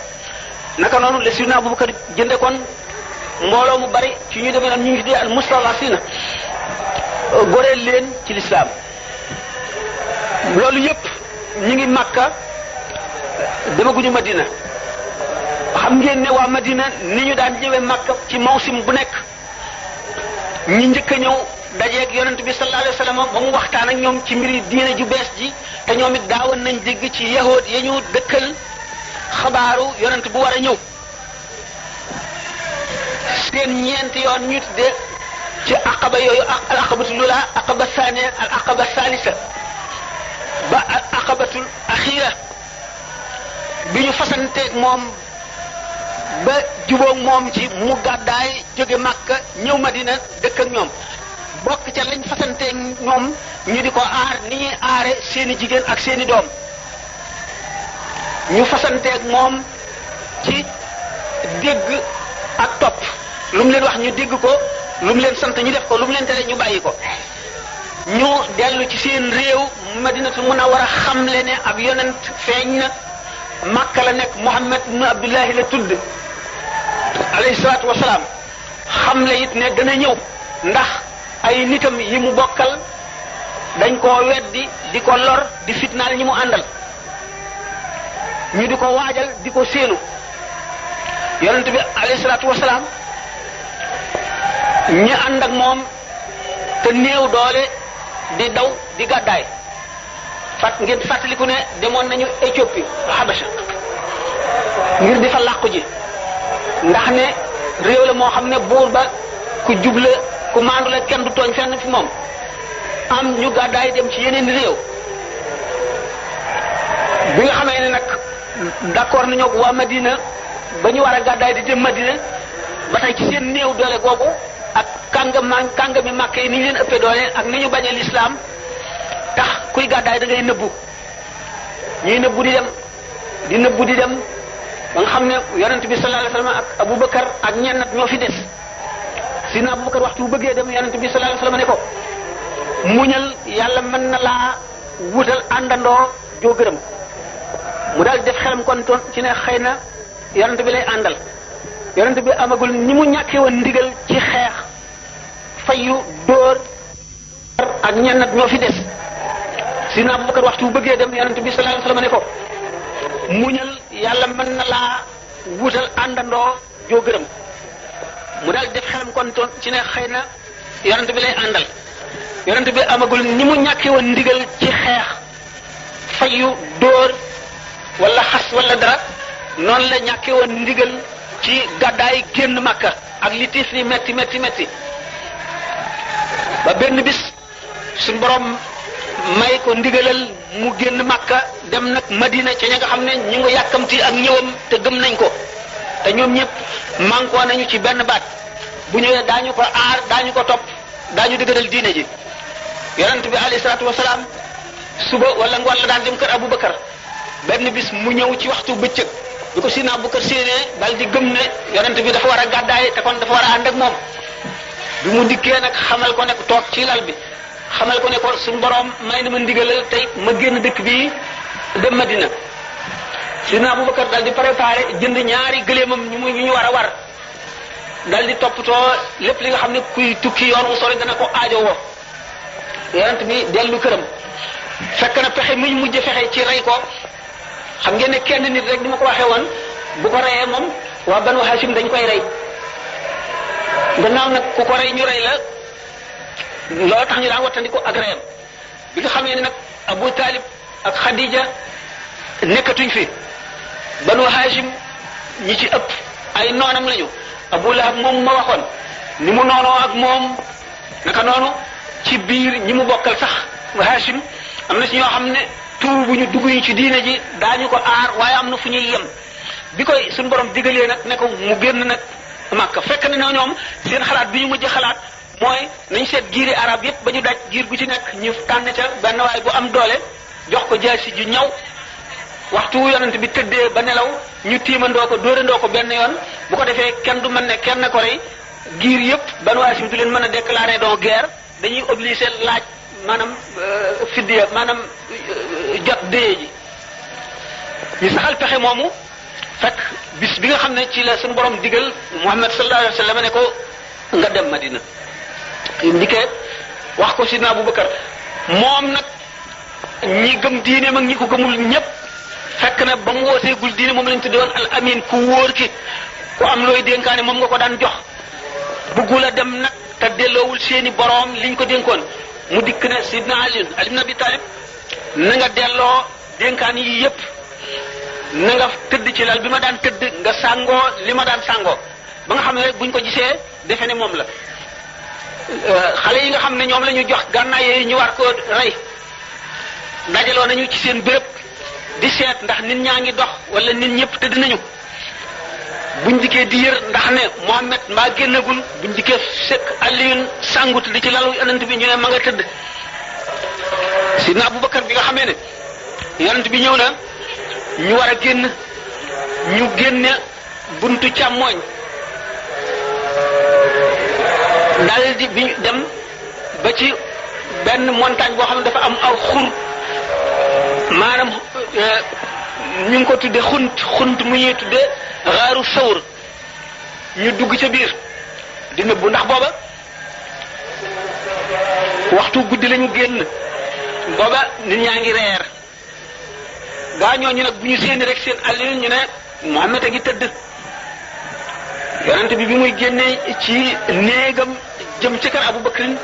S1: naka noonu le Sidna Abubakar jënde kon mbooloo mu bari ci ñu demee noonu ñu ngi tuddee al mustallasina goreel leen ci lislaam loolu yépp ñu ngi Makka demaguñu Madina xam ngeen ne waa Madina ni ñu daan ñëwee Makka ci mawsim bu nekk ñi njëkk a ñëw dajeeg yonent bi sallallahu alayhi wa sallam ba mu waxtaan ak ñoom ci mbiri diine ju bees ji te ñoom it daawoon nañ dégg ci yahood ya ñu dëkkal xabaaru yonent bu war a ñëw seen ñeenti yoon ñu tuddee ci aqaba yooyu al aqabatul lula aqaba thaniya al aqaba salisa ba al aqabatul axira bi ñu fasanteeg moom ba jubóog moom ci mu gàddaay jóge Makka ñëw Madina dëkk ak ñoom bokk ca lañ fasanteeg ñoom ñu di ko aar ni ñuy aare seeni jigéen ak seeni doom ñu fasanteeg moom ci dégg ak topp lu mu leen wax ñu dégg ko lu mu leen sant ñu def ko lu mu leen tere ñu bàyyi ko ñu dellu ci seen réew Madinatul Munawwara xam le ne ab yonent feeñ na Makka la nekk Muhammad ibn Abdullahi la tudd alayhi salaatu wasalaam xam le it ne dana ñëw ndax ay nitam yi mu bokkal dañ koo weddi di ko lor di fitnaal ñi mu àndal ñu di ko waajal di ko séenu yonent bi alayhi salaatu wasalaam ñi ànd ak moom te néew doole di daw di gàddaay ngeen fàttaliku ne demoon nañu Éthiopie Habasha ngir di fa làqu ji ndax ne réew la moo xam ne buur ba ku jubla ku maandu la kenn du tooñ fenn fi moom am ñu gàddaay dem ci yeneen réew bi nga xamee ne nag d'accord nañu ak waa Madina ba ñu war a gàddaay di dem Madina ba tey ci seen néew doole googu ak kàngami Màkka yi ni ñu leen ëppee doole ak ni ñu bañee lislaam tax kuy gàddaay da ngay nëbbu ñuy nëbbu di dem di nëbbu di dem ba nga xam ne yonent bi sallallahu alayhi wasallam ak Abubakar ak ñenn ñoo fi des sidna Abubakar waxtu bu bëggee dem yonent bi sallallahu alayhi wasallam ne ko muñal yàlla mën na laa wutal àndandoo joo gërëm mu daal def xelam kon toon ci ne xëy na yonent bi lay àndal yonent bi amagul ni mu ñàkkee woon ndigal ci xeex fayu dóor ak ñenn ñoo fi des sidna Abubakar waxtu bu bëggee dem yonent bi sallallahu alayhi wasallam ne ko muñal yàlla mën na laa wutal àndandoo joo gërëm mu daal def xelam kon toon ci ne xëy na yonent bi lay àndal yonent bi amagul ni mu ñàkkee woon ndigal ci xeex fayu dóor wala xas wala dara noonu la ñàkkee woon ndigal ci gàddaay génn Makka ak li tiis li metti metti metti ba benn bis suñu borom may ko ndigalal mu génn Makka dem nag Madina ca ña nga xam ne ñu ngi yàkkamti ak ñëwam te gëm nañ ko te ñoom ñëpp mànkoo nañu ci benn baat bu ñëwee daañu ko aar daañu ko topp daañu dëgëral diine ji yonent bi alayhi salaatu wasalaam suba wala ngoon la daan dem kër Abubakar benn bis mu ñëw ci waxtu bëccëg bi ko Sidna Abubakar séenee dal di gëm ne yonent bi dafa war a gàddaay te kon dafa war a ànd ak moom bi mu dikkee nag xamal ko ne toog ci lal bi xamal ko ne ko suñu borom may na ma ndigalal tey ma génn dëkk bi dem Madina Sidna Abubakar dal di préparé jënd ñaari gëléemam ñu war a war dal di toppatoo lépp li nga xam ne kuy tukki yoon wu sori dana ko aajowoo yonent bi dellu këram fekk na pexe mi ñu mujj fexe ci rey ko xam ngeen ne kenn nit rek ni ma ko waxee woon bu ko reyee moom waa Banu Hashim dañ koy rey gannaaw nag ku ko rey ñu rey la loolu tax ñu daan wattandiku ak reyam bi nga xamee ne nag Abu Talib ak Khadija nekkatuñ fi Banu Hashim ñi ci ëpp ay noonam lañu Abu Lahab moom ma waxoon ni mu noonoo ak moom naka noonu ci biir ñi mu bokkal sax Hashim am na ci ñoo xam ne tuur bu ñu dugg ñu ci diine ji daañu ko aar waaye am na fu ñuy yem bi koy suñu borom digalee nag ne ko mu génn nag Makka fekk na ne ñoom seen xalaat bi ñu mujj xalaat mooy nañ seet giiri arab yépp ba ñu daj giir gu ci nekk ñu tànn ca benn waay bu am doole jox ko jaasi ju ñaw waxtu wu yonent bi tëddee ba nelaw ñu tiimandoo ko dóorandoo ko benn yoon bu ko defee kenn du mën ne kenn ko rey giir yépp Banu Hashim du leen mën a déclarer donc guerre dañuy obligé laaj maanaam fiddiya maanaam jot dee ji ñu saxal pexe moomu fekk bis bi nga xam ne ci la suñu borom digal Muhammad sallallahu alayhi wa sallam ne ko nga dem Madina ndikee wax ko Sidna Abubakar moom nag ñi gëm diine mag ñi ko gëmul ñépp fekk na ba mu wooteegul diine moom lañ tudde woon al amin ku wóor ki ku am looy dénkaane moom nga ko daan jox bëggul a dem nag te delloowul seeni boroom liñ ko dénkoon mu dikk ne Sidna Ali ibn Abi Talib na nga delloo dénkaan yi yépp na nga tëdd ci lal bi ma daan tëdd nga sàngoo li ma daan sàngoo ba nga xam ne rek buñ ko gisee defe ne moom la xale yi nga xam ne ñoom la ñu jox gànnaay yooyu ñu war ko rey dajaloo nañu ci seen béréb di seet ndax nit ñaa ngi dox wala nit ñëpp tëdd nañu buñ dikkee di yër ndax ne Muhammad mbaa génnagul buñ dikkee sekk Aliyun sàngut di ci lalu yonent bi ñu ne ma nga tëdd Sidna Abubakar bi nga xamee ne yonent bi ñëw na ñu war a génn ñu génne buntu càmmooñ dal di bi dem ba ci benn montagne boo xam ne dafa am aw xur maanaam ñu ngi ko tudde xunt mu ñuy tudde xaaru sawr ñu dugg ca biir di nëbbu ndax booba waxtu guddi lañu génn booba nit ñaa ngi reer gaa ñooñu nag bu ñu séeni rek seen àll ñu ne Muhammad a ngi tëdd yonent bi muy génnee ci néegam jëm ci kër Abu Bakrin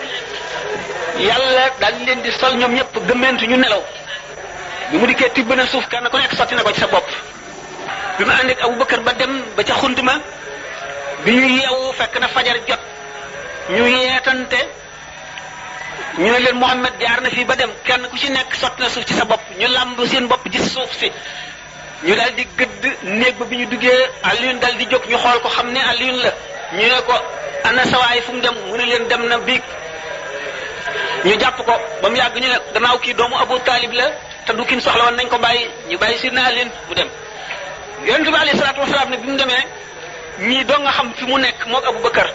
S1: yàlla daal di leen di sol ñoom ñëpp gëmmentu ñu nelaw bi mu dikkee tibb na suuf kenn ku nekk sotti na ko ci sa bopp bi mu ànd ak Abu Bakar ba dem ba ca xunt ma bi ñu yeewu fekk na fajar jot ñu yeetante ñu ne leen Muhammad jaar na fii ba dem kenn ku ci nekk sotti na suuf ci sa bopp ñu làmb seen bopp ci suuf si ñu daal di gëdd néeg ba bi ñu duggee Alioune daal di jóg ñu xool ko xam ne Alioune la ñu ne ko ana sawaay fu mu dem mu ne leen dem na biig ñu jàpp ko ba mu yàgg ñu ne gannaaw kii doomu Abu Talib la te du kin soxla woon nañ ko bàyyi ñu bàyyi Sidna Alioune mu dem yonent bi alayhi salaatu wasalaam ne bi mu demee ñii doo nga xam fi mu nekk moog Abu Bakar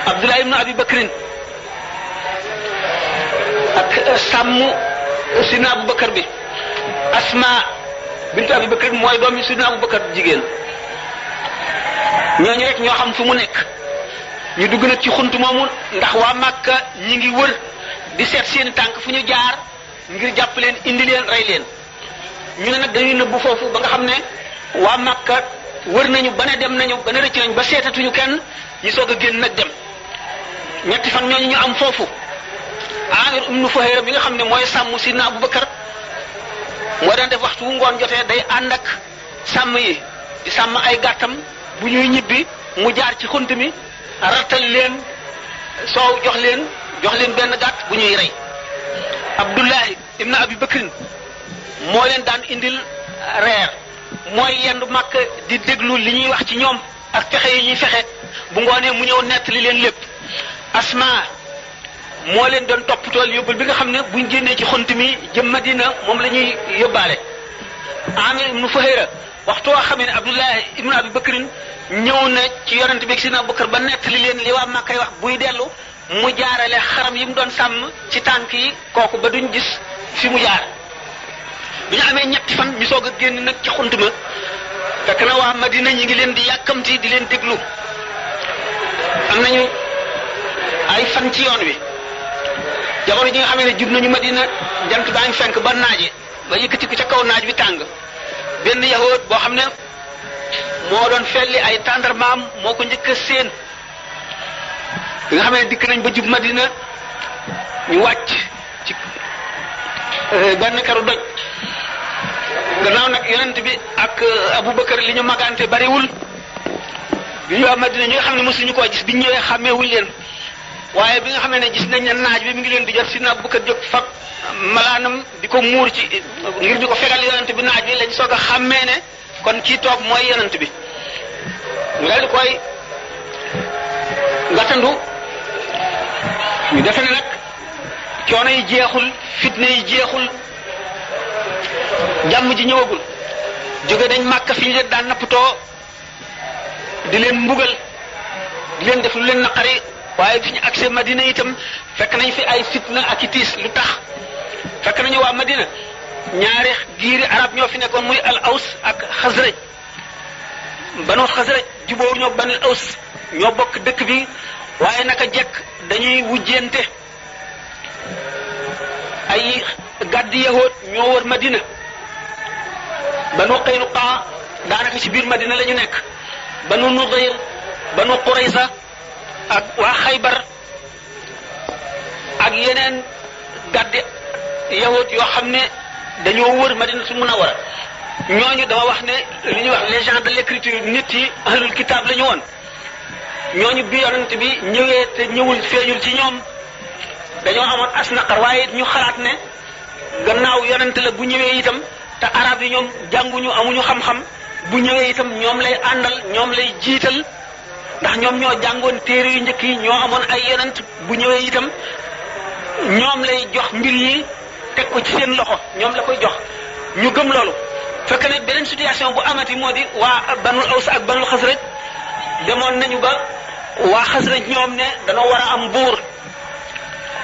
S1: Abdullah ibn Abi Bakrin ak sàmm sidna Abu Bakar bi Asma bintu Abi Bakrin mooy doomi sidna Abu Bakar jigéen ñooñu rek ñoo xam fu mu nekk ñu dugg nag ci xunt moomu ndax waa Màkka ñi ngi wër di seet seen tànk fu ñu jaar ngir jàpp leen indi leen rey leen ñu ne nag dañuy nëbbu foofu ba nga xam ne waa Màkka wër nañu ba ne dem nañu ba ne rëcc nañu ba seetatuñu kenn ñu soog a génn nag dem ñetti fan ñooñu ñu am foofu Amir ibn Fuhayra mi nga xam ne mooy sàmm sidna Abu Bakar moo daan def waxtu wu ngoon jotee day ànd ak sàmm yi di sàmm ay gàttam bu ñuy ñibbi mu jaar ci xunt mi rattal leen soow jox leen benn gàtt bu ñuy rey Abdullahi ibn Abi Bakrin moo leen daan indil reer mooy yendu màkk di déglu li ñuy wax ci ñoom ak fexe yi ñuy fexe bu ngoonee mu ñëw nettali leen lépp Asma moo leen doon toppatool yóbbal bi nga xam ne buñ génnee ci xunt mi jëm Madina moom la ñuy yóbbaale Amir ibn Fuhayra waxtu waa xamee ne Abdullahi ibn Abi Bakrin ñëw na ci yonent bi sidna Abu Bakar ba nettali leen li waa Màkkay wax buy dellu mu jaarale xaram yi mu doon sàmm ci tànk yi kooku ba duñ gis fi mu jaar bi ñu amee ñetti fan ñu soog a génn nag ci xunt ma fekk na waa Madina ñi ngi leen di yàkkamti di leen déglu am nañu ay fan ci yoon wi jamono ji nga xam ne jub nañu Madina jant baa ngi fenk ba naaje ba yëkkati ko ca kaw naaj bi tàng benn yahood boo xam ne moo doon felli ay tàndarmaam moo ko njëkk a séen bi nga xam ne dikk nañ ba jub Madina ñu wàcc ci benn keru doj gannaaw nag yonent bi ak Abu Bakar li ñu magante bariwul bi ñu waa Madina ñi nga xam ne mosuñu koo gis bi ñu ñëwee xàmmeewuñ leen waaye bi nga xam ne gis nañ ne naaj bi mi ngi leen di jot si na Abu Bakar jóg fab malaanam di ko muur ci ngir di ko fegal yonent bi naaj bi lañ soog a xàmmee ne kon kii toog mooy yonent bi ñu daal di koy gàttandu ñu defe ne nag coono yi jeexul fitne yi jeexul jàmm ji ñëwagul jóge dañ Màkka fi ñu leen daan nappatoo di leen mbugal di leen def lu leen naqari waaye fi ñu accès Madina itam fekk nañ fi ay fitna ak i tiis lu tax fekk nañu waa Madina ñaari giiri arab ñoo fi nekkoon muy al aws ak xasraj banu xasraj jubóo ñoo banil aws ñoo bokk dëkk bi waaye naka jekk dañuy wujjente ay gàddi yahood ñoo wër Madina banu Qaynuqa daanaka ci biir Madina la ñu nekk banu Nudayr banu Qurayza ak waa Xaybar ak yeneen gàddi yahood yoo xam ne dañoo wër Madinatu Munawwara ñooñu dama wax ne li ñuy wax les gens de l'écriture nit yi ahlul kitaab la ñu woon ñooñu bi yonent bi ñëwee te ñëwul feeñul ci ñoom dañoo amoon as naqar waaye ñu xalaat ne gannaaw yonent la bu ñëwee itam te arab yi ñoom jànguñu amuñu xam-xam bu ñëwee itam ñoom lay àndal ñoom lay jiital ndax ñoom ñoo jàngoon téere yu njëkk yi ñoo amoon ay yonent bu ñëwee itam ñoom lay jox mbir yi teg ko ci seen loxo ñoom la koy jox ñu gëm loolu fekk ne beneen situation bu amati moo di waa banul aws ak banul xasraj demoon nañu ba waa xasraj ñoom ne dañoo war a am buur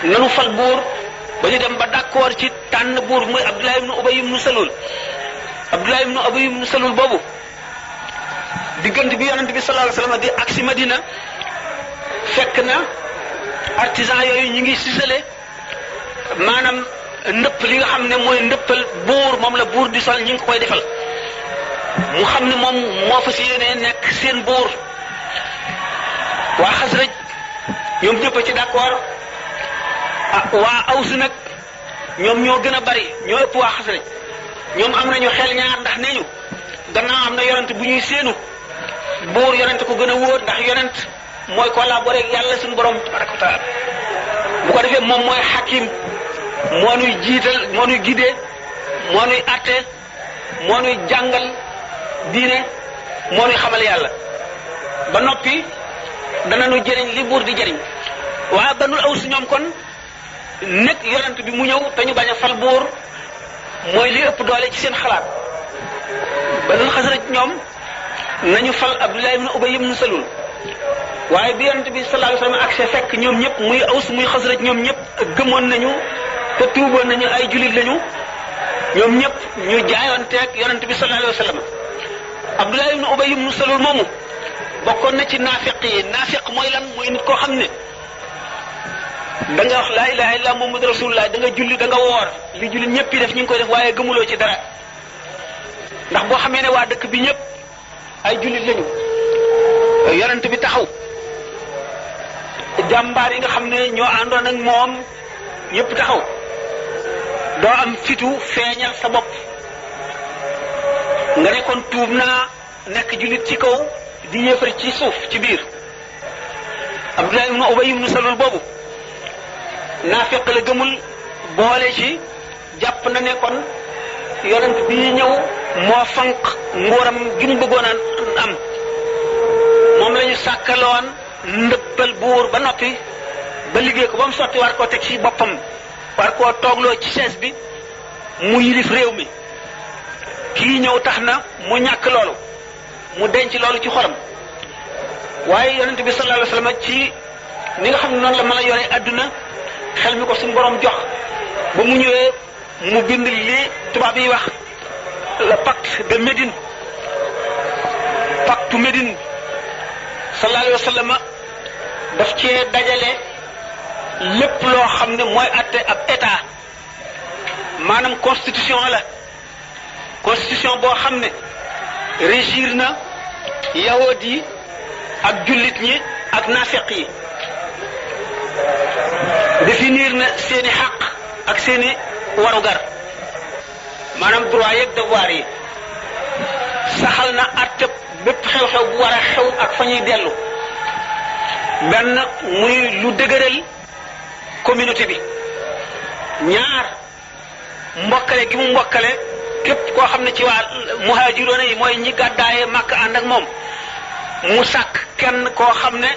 S1: nanu fal buur ba ñu dem ba d'accord ci tànn buur muy Abdullah ibn Ubay ibn Salul Abdullah ibn Ubay ibn Salul boobu diggante bi yonent bi sallallahu alayhi wasallam di agsi Madina fekk na artisan yooyu ñu ngi sisale maanaam ndëpp li nga xam ne mooy ndëppal buur moom la buur di sol ñu ngi ko koy defal mu xam ne moom moo fa si yéenee nekk seen buur waa Xasraj ñoom ñëpp ci d'accord waa Aws nag ñoom ñoo gën a bari ñoo ëpp waa Xasraj ñoom am nañu xel ñaar ndax nee ñu gannaaw am na yonent bu ñuy séenu buur yonent ko gën a wóor ndax yonent mooy collaborer ak yàlla suñu borom tabaraka wa taala bu ko defee moom mooy hakim moo nuy jiital moo nuy guidé moo nuy atte moo nuy jàngal diine moo nuy xamal yàlla ba noppi dana nu jëriñ li buur di jëriñ waa banul aws ñoom kon nekk yonent bi mu ñëw te ñu bañ a fal buur mooy li ëpp doole ci seen xalaat Banu Xasraj ñoom nañu fal Abdullah ibn Ubay ibn Salul waaye bi yonent bi sallallahu alayhi wasallam ak see fekk ñoom ñëpp muy Aws muy Xasraj ñoom ñëpp gëmoon nañu te tuuboon nañu ay jullit lañu ñoom ñëpp ñu jaayoonteeg yonent bi sallallahu alayhi wasallam. Abdullah ibn Ubay ibn Salul moomu bokkoon na ci naafiq yi. naafiq mooy lan mooy nit koo xam ne da nga wax laa ilaha illa muhammadu rasulullah da nga julli da nga woor li jullit ñëpp yi def ñu ngi koy def waaye gëmuloo ci dara ndax boo xamee ne waa dëkk bi ñëpp ay jullit lañu yonent bi taxaw jàmbaar yi nga xam ne ñoo àndoon ak moom ñëpp taxaw doo am fitu feeñal sa bopp nga ne kon tuub naa nekk jullit ci kaw di yéefar ci suuf ci biir. Abdullah ibn Ubay ibn Salul boobu naafiq la gëmul boole ci jàpp na ne kon yonent bi ñëw moo fanq nguuram gi mu bëggoon a am moom la ñu sàkkaloon ndëppal buur ba noppi ba liggéey ko ba mu sotti war koo teg ci boppam war koo toogloo ci chaise bi mu yilif réew mi. kii ñëw tax na mu ñàkk loolu mu denc loolu ci xolam waaye yonent bi sallallahu alayhi wasallam ci ni nga xam ne noonu la mën a yore adduna xel mi ko suñu borom jox ba mu ñëwee mu bind li tubaab yi wax le pacte de Médine pacte Médine sallallahu alayhi wasallam daf cee dajale lépp loo xam ne mooy atte ab état maanaam constitution la. constitution boo xam ne régir na yahood yi ak jullit ñi ak naafeq yi définir na seeni xaq ak seeni warugar maanaam droit yeeg devoir yi saxal na àtte bépp xew-xew bu war a xew ak fa ñuy dellu benn muy lu dëgëral communauté bi ñaar mbokkale gi mu mbokkale képp koo xam ne ci waa muhaajiroona yi mooy ñi gàddaaye màkk ànd ak moom mu sàkk kenn koo xam ne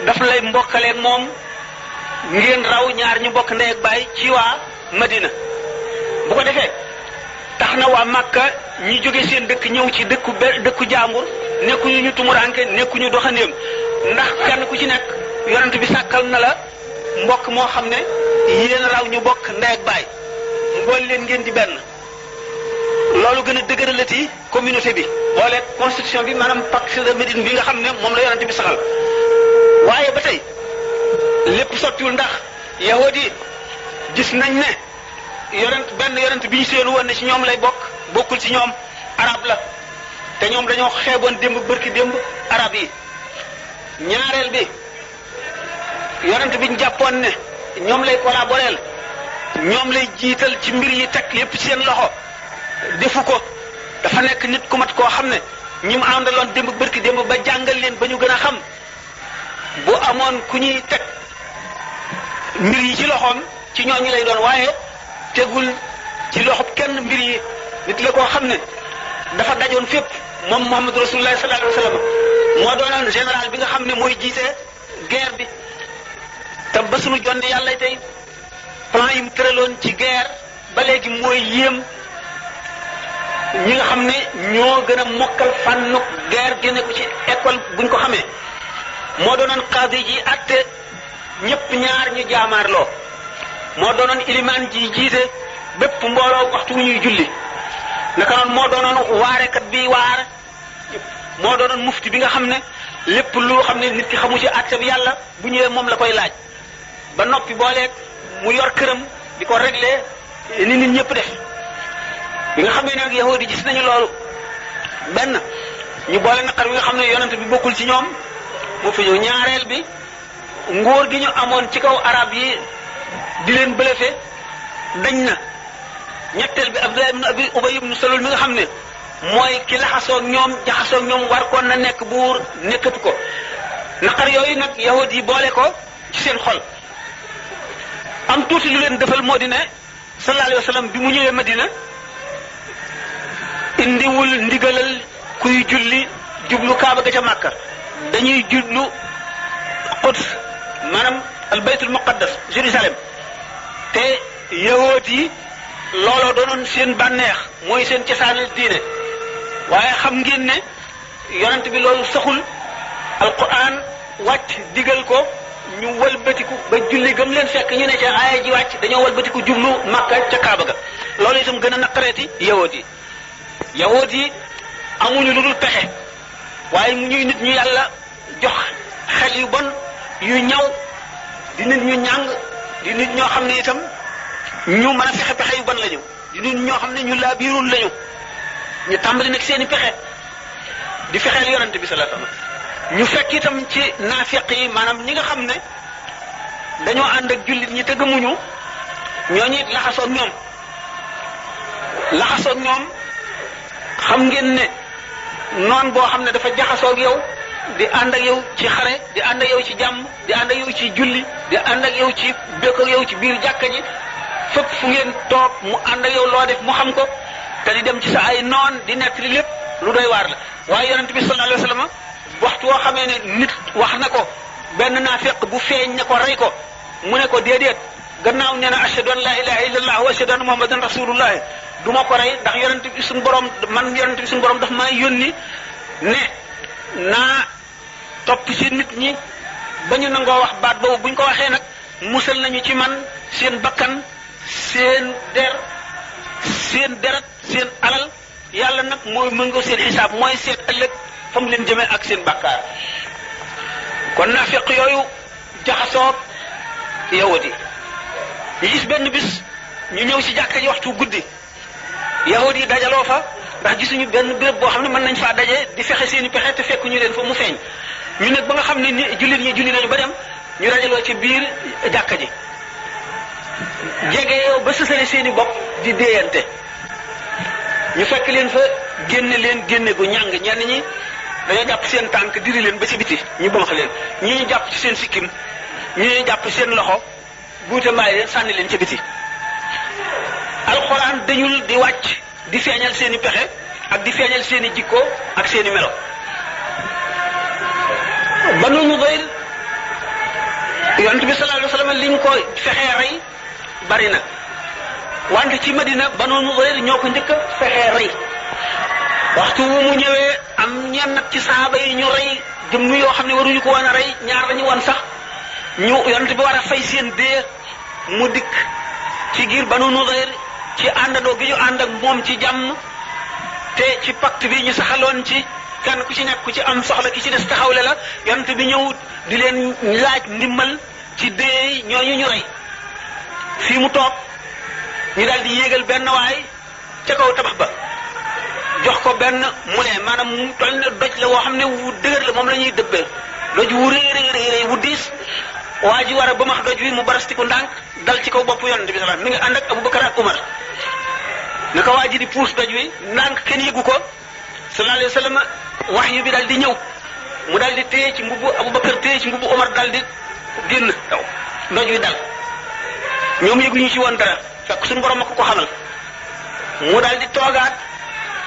S1: daf lay mbokkaleeg moom ngeen raw ñaar ñu bokk ndey ak baay ci waa Madina bu ko defee tax na waa Makka ñi jóge seen dëkk ñëw ci dëkku jaambur nekkuñu ñu tumuranke nekkuñu doxandéem ndax kenn ku ci nekk yonent bi sàkkal na la mbokk moo xam ne yéen raw ñu bokk ndey ak baay mu boole leen ngeen di benn loolu gën a dëgëralati communauté bi boole constitution bi maanaam pacte de Médine bi nga xam ne moom la yonent bi saxal waaye ba tey lépp sottiwul ndax yahud yi gis nañ ne benn yonent bi ñu seenu woon ne ci ñoom lay bokkul ci ñoom arab la te ñoom dañoo xeeboon démb bërki démb arab yi ñaareel bi yonent bi ñu jàppoon ne ñoom lay collaboreel ñoom lay jiital ci mbir yi teg yépp ci seen loxo defu ko dafa nekk nit ku mat koo xam ne ñi mu àndaloon démb bërki démb ba jàngal leen ba ñu gën a xam bu amoon ku ñuy teg mbir yi ci loxoom ci ñooñu lay doon waaye tegul ci loxob kenn mbir yi nit la koo xam ne dafa dajoon fépp moom Muhammad Rasulullah sallallahu alayhi wasallam moo doonoon général bi nga xam ne mooy jiite guerre bi te ba suñu jonne yàlla tey plan yi mu tëraloon ci guerre ba léegi mooy yéem ñi nga xam ne ñoo gën a mokkal fànnu guerre génne ko ci école buñ ko xamee moo doonoon qaadi ji atte ñëpp ñaar ñu jaamaarloo moo doonoon ilimaan ji jiite bépp mbooloo waxtu wu ñuy julli naka noonu moo doonoon waarekat bi waar moo doonoon mufti bi nga xam ne lépp lu xam ne nit ki xamu ci atte bi yàlla bu ñëwee moom la koy laaj ba noppi booleeg mu yor këram di ko réglé ni nit ñëpp def bi nga xam ne nag yahudi gis nañu loolu benn ñu boole naqar bi nga xam ne yonent bi bokkul ci ñoom moo fi ñëw ñaareel bi nguur gi ñu amoon ci kaw arab yi di leen bëlëfe dañ na ñetteel bi Abdullah ibn Ubay ibn Salul mi nga xam ne mooy ki laxasoog ñoom jaxasoog ñoom war koon na nekk buur nekkatu ko naqar yooyu nag yahud yi boole ko ci seen xol am tuuti lu leen defal moo di ne sallallahu alayhi wa sallam bi mu ñëwee Madina indiwul ndigalal kuy julli jublu Kaaba ga ca Makka dañuy jublu Quds maanaam al baytul muqaddas Jérusalem te yahood yi looloo doonoon seen bànneex mooy seen cosaanal diine waaye xam ngeen ne yonent bi loolu saxul alquran wàcc digal ko ñu wëlbatiku ba julli gëm leen fekk ñu ne ca aaya ji wàcc dañoo wëlbatiku jublu Makka ca Kaaba ga loolu itam gën a naqareeti yahood yi amuñu lu dul pexe waaye ñuy nit ñu yàlla jox xel yu bon yu ñaw di nit ñu ñàng di nit ñoo xam ne itam ñu mën a fexe pexe yu bon lañu di nit ñoo xam ne ñu laa biirul lañu ñu tàmbali nag seeni pexe di fexeel yonent bi sallallahu alayhi wasallam ñu fekk itam ci naafiq yi maanaam ñi nga xam ne dañoo ànd ak jullit ñi te gëmuñu ñooñu it laxasoog ñoom xam ngeen ne noon boo xam ne dafa jaxasoog yow di ànd ak yow ci xare di ànd ak yow ci jàmm di ànd ak yow ci julli di ànd ak yow ci bekk ak yow ci biir jàkka ji fépp fu ngeen toog mu ànd ak yow loo def mu xam ko te di dem ci sa ay noon di nettali lépp lu doy waar la waaye yonent bi sallallahu alayhi wasallam waxtu woo xamee ne nit wax na ko benn naafiq bu feeñ ne ko rey ko mu ne ko déedéet gannaaw nee na ashhadu an la ilaha illallah wa ashhadu anna muhammadan rasulullah du ma ko rey ndax yonent bi suñu borom daf maa yónni ne naa topp ci nit ñi ba ñu nangoo wax baat boobu buñ ko waxee nag musal nañu ci man seen bakkan seen deret seen alal yàlla nag mooy mëngoo seen xisaab mooy seet ëllëg fa mu leen jëmee ak seen bàkkaar kon naafiq yooyu jaxasoo yahud yi ñu gis benn bis ñu ñëw ci jàkka ji waxtu guddi yahud yi dajaloo fa ndax gisuñu benn béréb boo xam ne mën nañ faa daje di fexe seeni pexe te fekk ñu leen fa mu feeñ ñu nekk ba nga xam ne ni julli nañu ba dem ñu dajaloo ci biir jàkka ji jege yow ba sësale seeni bopp di déeyante ñu fekk leen fa génne gu ñàng ñenn ñi dañoo jàpp seen tànk diri leen ba ci biti ñu bamax leen ñii ñu jàpp ci seen sikkim ñii ñu jàpp seen loxo buute mbaay leen sànni leen ci biti alxuraan dañul di wàcc di feeñal seeni pexe ak di feeñal seeni jikko ak seeni melo Banu Nudayr yonent bi sallallahu alayhi wasallam liñ ko fexee rey bari na wante ci Madina Banu Nudayr ñoo ko njëkk a fexee rey waxtu wu mu ñëwee am ñenn ci saaba yi ñu rey jëmm yoo xam ne waruñu ko woon a rey ñaar lañu woon sax ñu yonent bi war a fay seen dee mu dikk ci giir Banu Nudayr ci àndandoo gi ñu ànd ak moom ci jàmm te ci pacte bi ñu saxaloon ci kenn ku ci nekk ku ci am soxla ki ci des taxawle la yonent bi ñëw di leen laaj ndimbal ci dee ñooñu ñu rey fii mu toog ñu daal di yéegal benn waay ca kaw tabax ba jox ko benn mu ne maanaam mu toll ne doj la woo xam ne wu dëgër la moom la ñuy dëbbee doj wu rëy wu diis waa ji war a ba max doj wi mu barastiku ndànk dal ci kaw bopp yonent bi salaam mi ngi ànd ak Abubakar ak Umar naka waa ji di puus doj wi ndànk kenn yëgu ko sallallahu alayhi wa sallam wahyu bi daal di ñëw mu daal di téye ci mbubbu Abubakar téye ci mbubbu Umar daal di génn taw doj wi dal ñoom yëguñu ci woon dara fekk suñu borom ak ko xamal mu daal di toogaat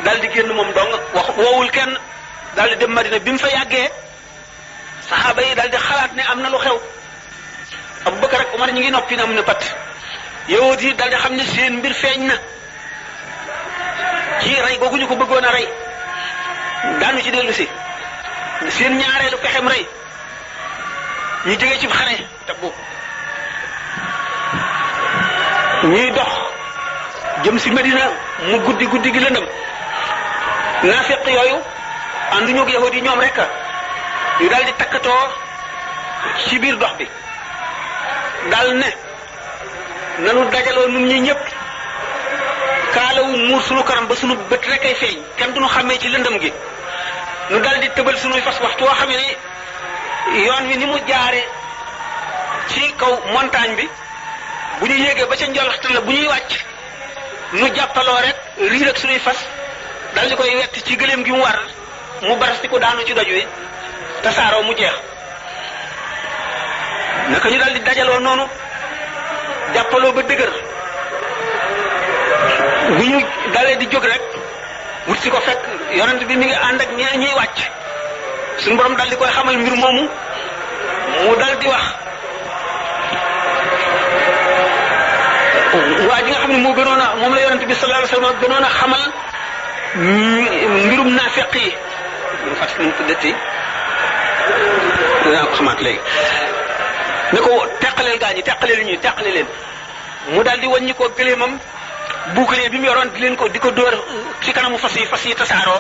S1: daal di génn moom dong wax woowul kenn daal di dem Madina bi mu fa yàggee saxaaba yi daal di xalaat ne am na lu xew Abubakar ak Umar ñu ngi noppi na am na pat yahud yi daal di xam ne seen mbir feeñ na ci rey googu ñu ko bëggoon a rey daanu ci dellu si seen ñaareelu pexem rey ñu jógee ci xare te boobu ñuy dox jëm si Medina mu guddi gi lëndëm naafiq yooyu ànduñu ak yahud yi ñoom rek ñu daal di takkatoo ci biir dox bi daal ne nanu dajaloo nun ñi ñëpp kaalawu muur sunu kanam ba sunu bët rek ay feeñ kenn duñu xàmmee ci lëndëm gi nu daal di tëbal sunuy fas waxtu woo xamee ne yoon wi ni mu jaare ci kaw montagne bi bu ñu yéegee ba ca njolaxte la bu ñuy wàcc nu jàppaloo rek riir ak sunuy fas dal di koy wett ci gëléem gi mu war mu barastiku daanu ci doj wi tasaaroo mu jeex naka ñu dal di dajaloo noonu jàppaloo ba dëgër bu ñu dalee di jóg rek wut si ko fekk yonent bi mi ngi ànd ak ñuy wàcc suñu borom dal di koy xamal mbir moomu mu dal di wax waa ji nga xam ne moom la yonent bi sallallahu alayhi wasallam gënoon a xamal mbirum naafiq yi ñu fas ñu tuddati dinaa ko xamaat léegi ne ko teqaleel gaa ñi teqale leen mu daal di wàññi ko gëleemam buukalee bi mu yoroon di leen ko di ko dóor ci kanamu fas yi tasaaroo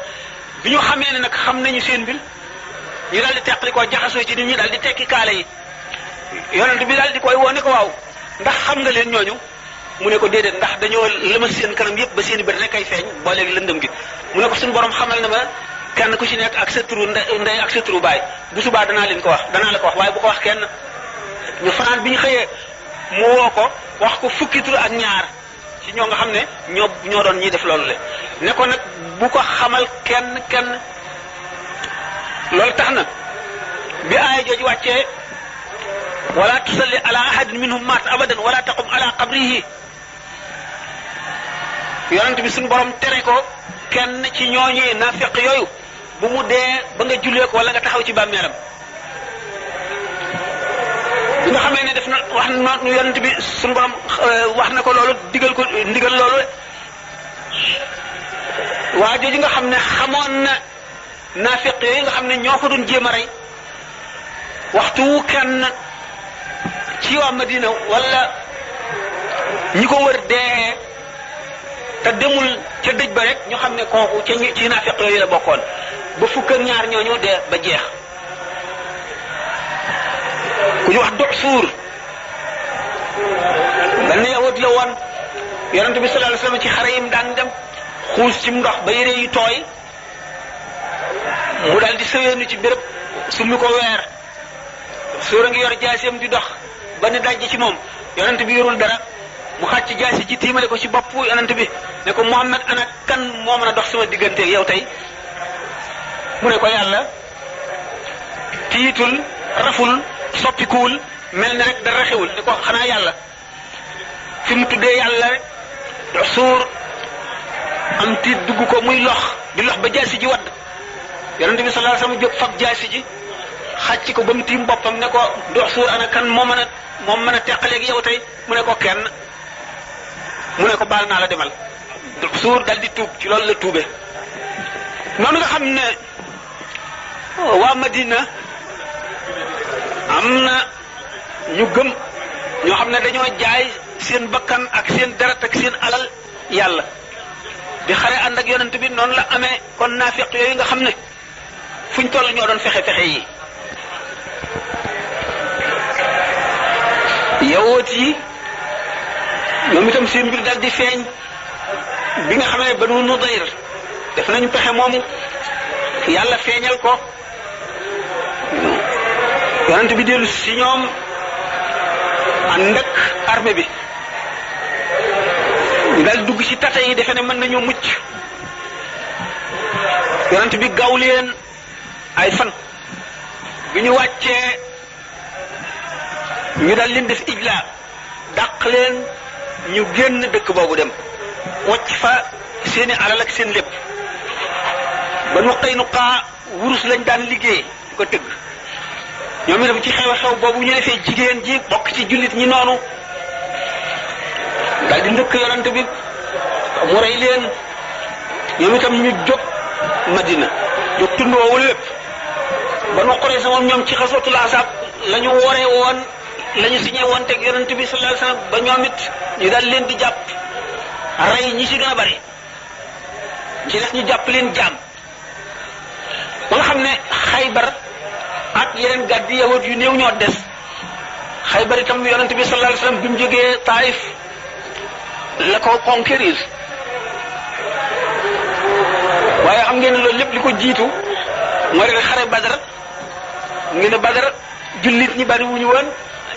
S1: bi ñu xamee ne nag xam nañu seen mbir ñu daal di teqali ko jaxasoo ci nit ñi daal di tekki kaala yi yonent bi daal di koy woo ne ko waaw ndax xam nga leen ñooñu mu ne ko déedéet ndax dañoo lëmas seen kanam yëpp ba seen i bët rek ay feeñ boo léegi lëndëm gi mu ne ko suñu borom xamal na ma kenn ku ci nekk ak sa turu ndey ak sa turu baay bu subaa danaa la ko wax waaye bu ko wax kenn ñu fanaan bi ñu xëyee mu woo ko wax ko fukki tur ak ñaar ci ñoo nga xam ne ñoo doon ñiy def loolu le ne ko nag bu ko xamal kenn loolu tax na bi aaya jooju wàccee wala tusalli ala ahadin minhum maat abadan wala taqum ala qabrihi yonent bi suñu borom tere ko kenn ci ñooñu nafiq yooyu bu mu dee ba nga jullee ko wala nga taxaw ci bàmmeelam bi nga xamee ne def na wax na yonent bi suñu borom wax na ko loolu ndigal loolu waa jooju nga xam ne xamoon na nafiq yooyu nga xam ne ñoo ko doon jéem a rey waxtu kenn ci waa Madina wala ñi ko wër dee te demul ca dëj ba rek ñu xam ne kooku ci nafiq yooyu la bokkoon ba fukk ak ñaar ñooñu dee ba jeex ku ñu wax Duxsuur benn yahud la woon yonent bi sallallahu alayhi wasallam ci xare yim daan dem xuus ci ndox ba yére yi tooy mu daal di sëweenu ci béréb su mi ko weer sóora ngi yor jaaseem di dox ba ne dajji ci moom yonent bi yorul dara mu xàcc jaasi ci tiimale ko ci bopp yonent bi ne ko Muhammad ana kan moo mën a dox sama digganteeg yow tey mu ne ko yàlla tiitul raful soppikuwul mel ne rek dara xewul ne ko xanaa yàlla fi mu tuddee yàlla rek suur am tiit dugg ko muy lox di lox ba jaasi ji wadd yonent bi sallallahu alayhi wasallam jóg fab jaasi ji xàcc ko ba mu tiim boppam ne ko Duxsuur ana kan moo mën a teqaleeg yow tey mu ne ko kenn mu ne ko baal naa la demal Duxsuur dal di tuub ci loolu la tuube noonu nga xam ne waa Madina am na ñu gëm ñoo xam ne dañoo jaay seen bakkan ak seen deret ak seen alal yàlla di xare ànd ak yonent bi noonu la amee kon naafiq yooyu nga xam ne fuñ toll ñoo doon fexe yi yawoot yi ñoom itam seen mbir dal di feeñ bi nga xam ne Banu Nudayr def nañu pexe moomu yàlla feeñal ko yonent bi dellu si ñoom ànd ak armée bi dal dugg ci tata yi defe ne mën nañoo mucc yonent bi gaw leen ay fan bi ñu wàccee ñu dal leen def ijla dàq leen ñu génn dëkk boobu dem wacc fa seeni alal ak seen lépp Banu Qaynuqa wurus lañ daan liggéey di ko tëgg ñoom itam ci xew-xew boobu ñu defee jigéen ji bokk ci jullit ñi noonu dal di ndëkk yonent bi mu rey leen ñoom itam ñu jóg Madina jóg tund woowu lépp Banu Qurayza moom ñoom ci xaswatul Ahzab la ñu waree woon la ñu signé woon teg yonent bi sallallahu alayhi wasallam ba ñoom it ñu daal leen di jàpp rey ñi ci gën a bari ci def ñu jàpp leen jaam ba nga xam ne Xaybar ak yeneen gàddi yahud yu néew ñoo des Xaybar itam yonent bi sallallahu alayhi wasallam bi mu jógee Taif la ko conquérir waaye xam ngeen ne loolu lépp li ko jiitu moo di xare Badar ngeen ne Badar jullit ñi bari wuñu woon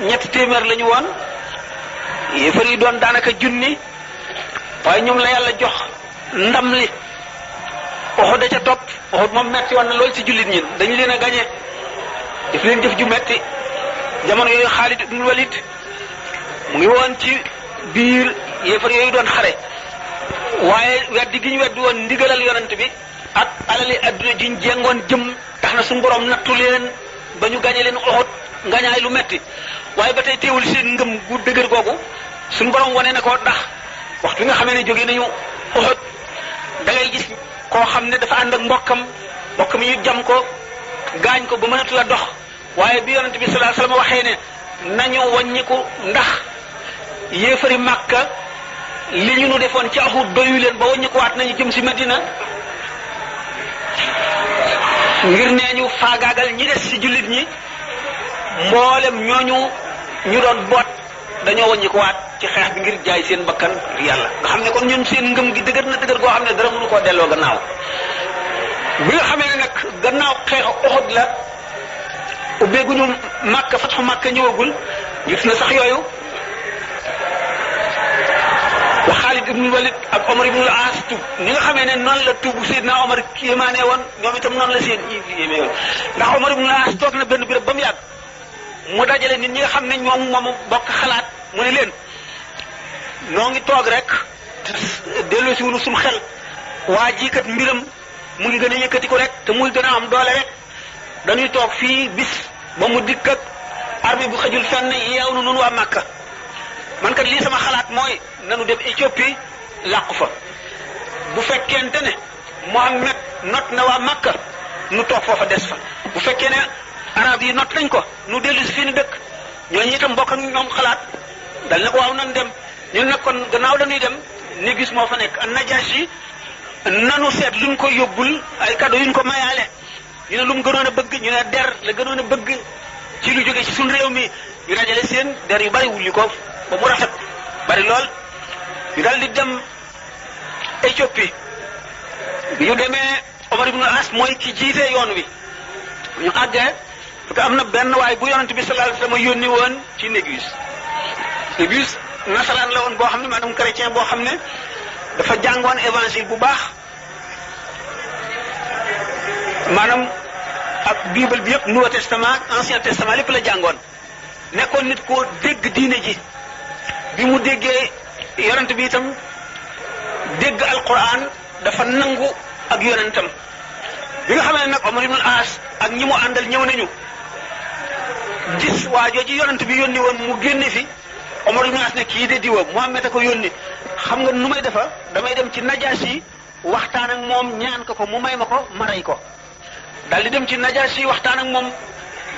S1: ñetti téeméer lañu woon yéefar yi doon daanaka junni waaye ñoom la yàlla jox ndam li Uhud da ca topp Uhud moom metti woon na lool ci jullit ñi dañu leen a gañe def leen jëf ju metti jamono yooyu Xaalid ibnul Walid mu ngi woon ci biir yéefar yooyu doon xare waaye weddi gi ñu weddi woon ndigalal yonent bi ak alali adduna jiñ jéngoon jëm tax na suñu borom nattu leen ba ñu gañe leen Uhud ngañaay lu metti waaye ba tey teewul seen ngëm gu dëgër googu suñu borom wane na ko ndax waxtu bi nga xamee ne jóge nañu Uhud da ngay gis koo xam ne dafa ànd ak mbokkam yi jam ko gaañ ko ba mënatu la dox waaye bi yonent bi sallallahu alayhi wasallam waxee ne nañu wàññiku ndax yéefari Makka li ñu nu defoon ci Uhud doyu leen ba wàññikuwaat nañu jëm si Medina ngir nee ñu faagaagal ñi des ci jullit ñi mboolem ñooñu ñu doon boot dañoo wàññikuwaat ci xeex bi ngir jaay seen bakkan ngir yàlla nga xam ne kon ñun seen ngëm gi dëgër na dëgër goo xam ne dara mënu koo delloo gannaaw bi nga xamee ne nag gannaaw xeexu Uhud la ubbeeguñu Makka fatxu Makka ñëwagul gis na sax yooyu wa Xaalid ibnul Walid ak Omar ibnul Aas tub ni nga xamee ne noonu la tubu Seydina Omar yéemaane woon ñoom itam noonu la seen yéeme woon ndax Omar ibnul Aas toog na benn béréb ba mu yàgg mu dajale nit ñi nga xam ne ñoom moom bokk xalaat mu ne leen noo ngi toog rek delloo si wunu suñu xel waa jiikat mbiram mu ngi gën a yëkkati ko rek te muy gën a am doole rek dañuy toog fii bis ba mu dikk ak armée bu xëjul fenn yeew nu nun waa Makka man kat lii sama xalaat mooy nanu dem Éthiopie làqu fa bu fekkente ne Muhammad not na waa Makka nu toog foofa des fa bu fekkee ne arab yi not nañ ko nu dellu si fii nu dëkk ñooñu itam bokk ak ñoom xalaat dal na ko waaw nan dem ñun nag kon gannaaw dañuy dem ni gis moo fa nekk Najaasi nanu seet luñ ko yóbbul ay cadeau yuñ ko mayaale ñu ne lu mu gënoon a bëgg ñu ne der la gënoon a bëgg ci lu jóge ci suñu réew mi ñu dajale seen der yu bari wulli ko ba mu rafet bari lool ñu dal di dem Éthiopie bi ñu demee Omar ibn As mooy ki jiite yoon wi ñu àggee parce que am na benn waay bu yonent bi sallallahu alayhi wasallam yónni woon ci Négus nasaraan la woon boo xam ne maanaam chrétien boo xam ne dafa jàngoon évangile bu baax maanaam ak bible bi yëpp Nouveau Testament Ancien Testament lépp la jàngoon nekkoon nit koo dégg diine ji bi mu déggee yonent bi itam dégg alquran dafa nangu ak yonentam bi nga xam ne nag Omar ibn As ak ñi mu àndal ñëw nañu gis waa jooju yonent bi yónni woon mu génne fi Omar ibn As ne kii de diwa Muhammad a ko yónni xam nga nu may defa damay dem ci Najaasi waxtaan ak moom ñaan ko mu may ma ko ma rey ko daal di dem ci Najaasi waxtaan ak moom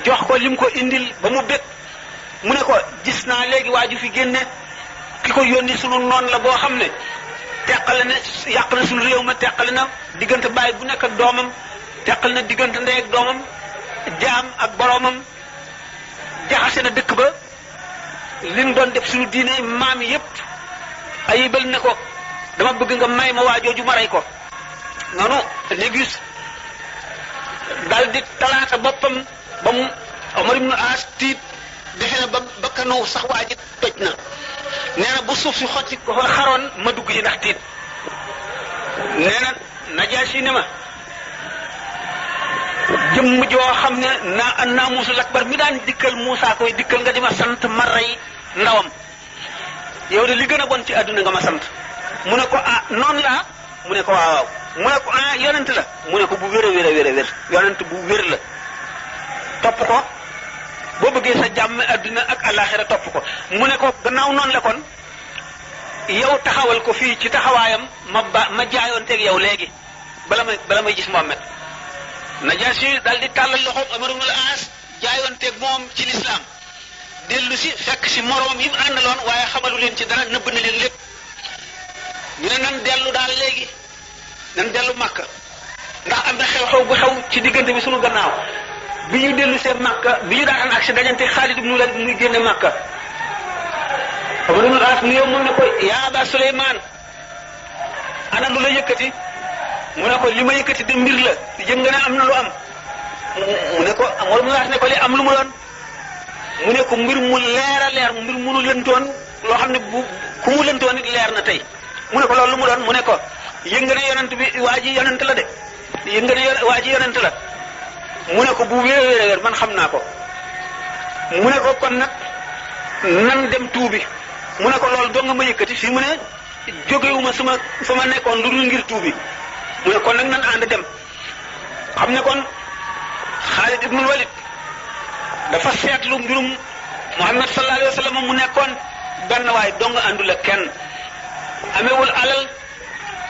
S1: jox ko lim ko indil ba mu bég mu ne ko gis naa léegi waa ju fi génne ki ko yónni sunu noon la boo xam ne teqale na yàq na sunu réew ma teqale na diggante baay bu nekk ak doomam teqale na diggante ndey ak doomam jaam ak boroomam jaxase na dëkk ba liñ doon def suñu diine maam yépp ayibal ne ko dama bëgg nga may ma waa jooju ma rey ko noonu Négus daal di talaata boppam ba mu Omar ibn As tiit defe na ba bakkanu sax waa ji toj na nee na bu suuf si xotti ko xaroon ma dugg ci ndax tiit nee na Najaasi ne ma jëmm joo xam ne naa Muusul akbar mi daan dikkal Muusaa koy dikkal nga di ma sant ma rey ndawam yow de li gën a bon ci àdduna nga ma sant mu ne ko ah noonu laa mu ne ko waaw mu ne ko ah yonent la mu ne ko bu wér a wér yonent bu wér la topp ko boo bëggee sa jàmm àdduna ak àllaaxira topp ko mu ne ko gannaaw noonu la kon yow taxawal ko fii ci taxawaayam ma jaayoonteeg yow léegi bala may gis Muhammad Najaasi daal di tàllal loxoom Omar ibn As jaayoonteeg moom ci lislaam dellu si fekk si moroom yi mu àndaloon waaye xamalu leen ci dara nëbb na leen lépp ñu ne nan dellu daal léegi nan dellu Makka ndax am na xew-xew bu xew ci diggante bi sunu gannaaw bi ñu dellu seen Makka bi ñu daan ak si dajante Xaalid ibn Walid muy génne Makka Omar ibn As nuyoo mu ne ko yaa Aba Suleymaan ana lu la yëkkati mu ne ko li ma yëkkati de mbir la yëg nga ne am na lu am mu ne ko Omar ibn As ne ko li am lu mu doon mu ne ko mbir mu leer a leer mbir munu lëntoon loo xam ne bu ku mu lëntoon it leer na tey mu ne ko loolu lu mu doon mu ne ko yëg nga ne yonent bi waa ji yonent la de yëg nga ne waa ji yonent la mu ne ko bu wéer man xam naa ko mu ne ko kon nag nan dem tuubi mu ne ko loolu doo nga ma yëkkati fii mu ne jógewuma fa ma nekkoon lu dul ngir tuubi mu ne kon nag nan ànd dem xam ne kon Xaalid ibnul Walid dafa seetlu mbirum Muhammad sallallahu alayhi wa sallam mu nekkoon benn waay dong àndul ak kenn amewul alal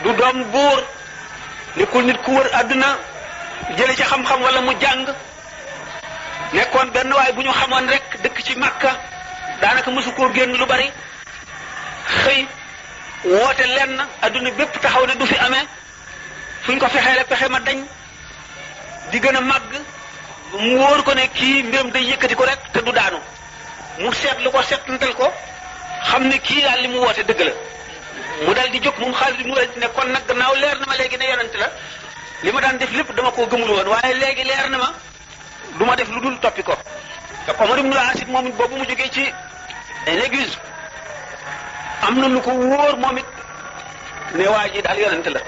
S1: du doom buur nekkul nit ku wër àdduna jële ci xam-xam wala mu jàng nekkoon benn waay bu ñu xamoon rek dëkk ci Makka daanaka mësu koo génn lu bari xëy woote lenn àdduna bépp taxaw ne du fi amee fuñ ko fexeele pexe ma dañ di gën a màgg mu wóor ko ne kii mbiram day yëkkati ko rek te du daanu mu seetlu ko seetantal ko xam ne kii daal li mu woote dëgg la mu dal di jóg moom Xaalid mu ne kon nag gannaaw leer na ma léegi ne yonent la li ma daan def lépp dama koo gëmul woon waaye léegi leer na ma du ma def lu dul toppi ko te Omar ibn al-As moom it boobu mu jógee ci l'église am na lu ko wóor moom it ne waa ji daal yonent la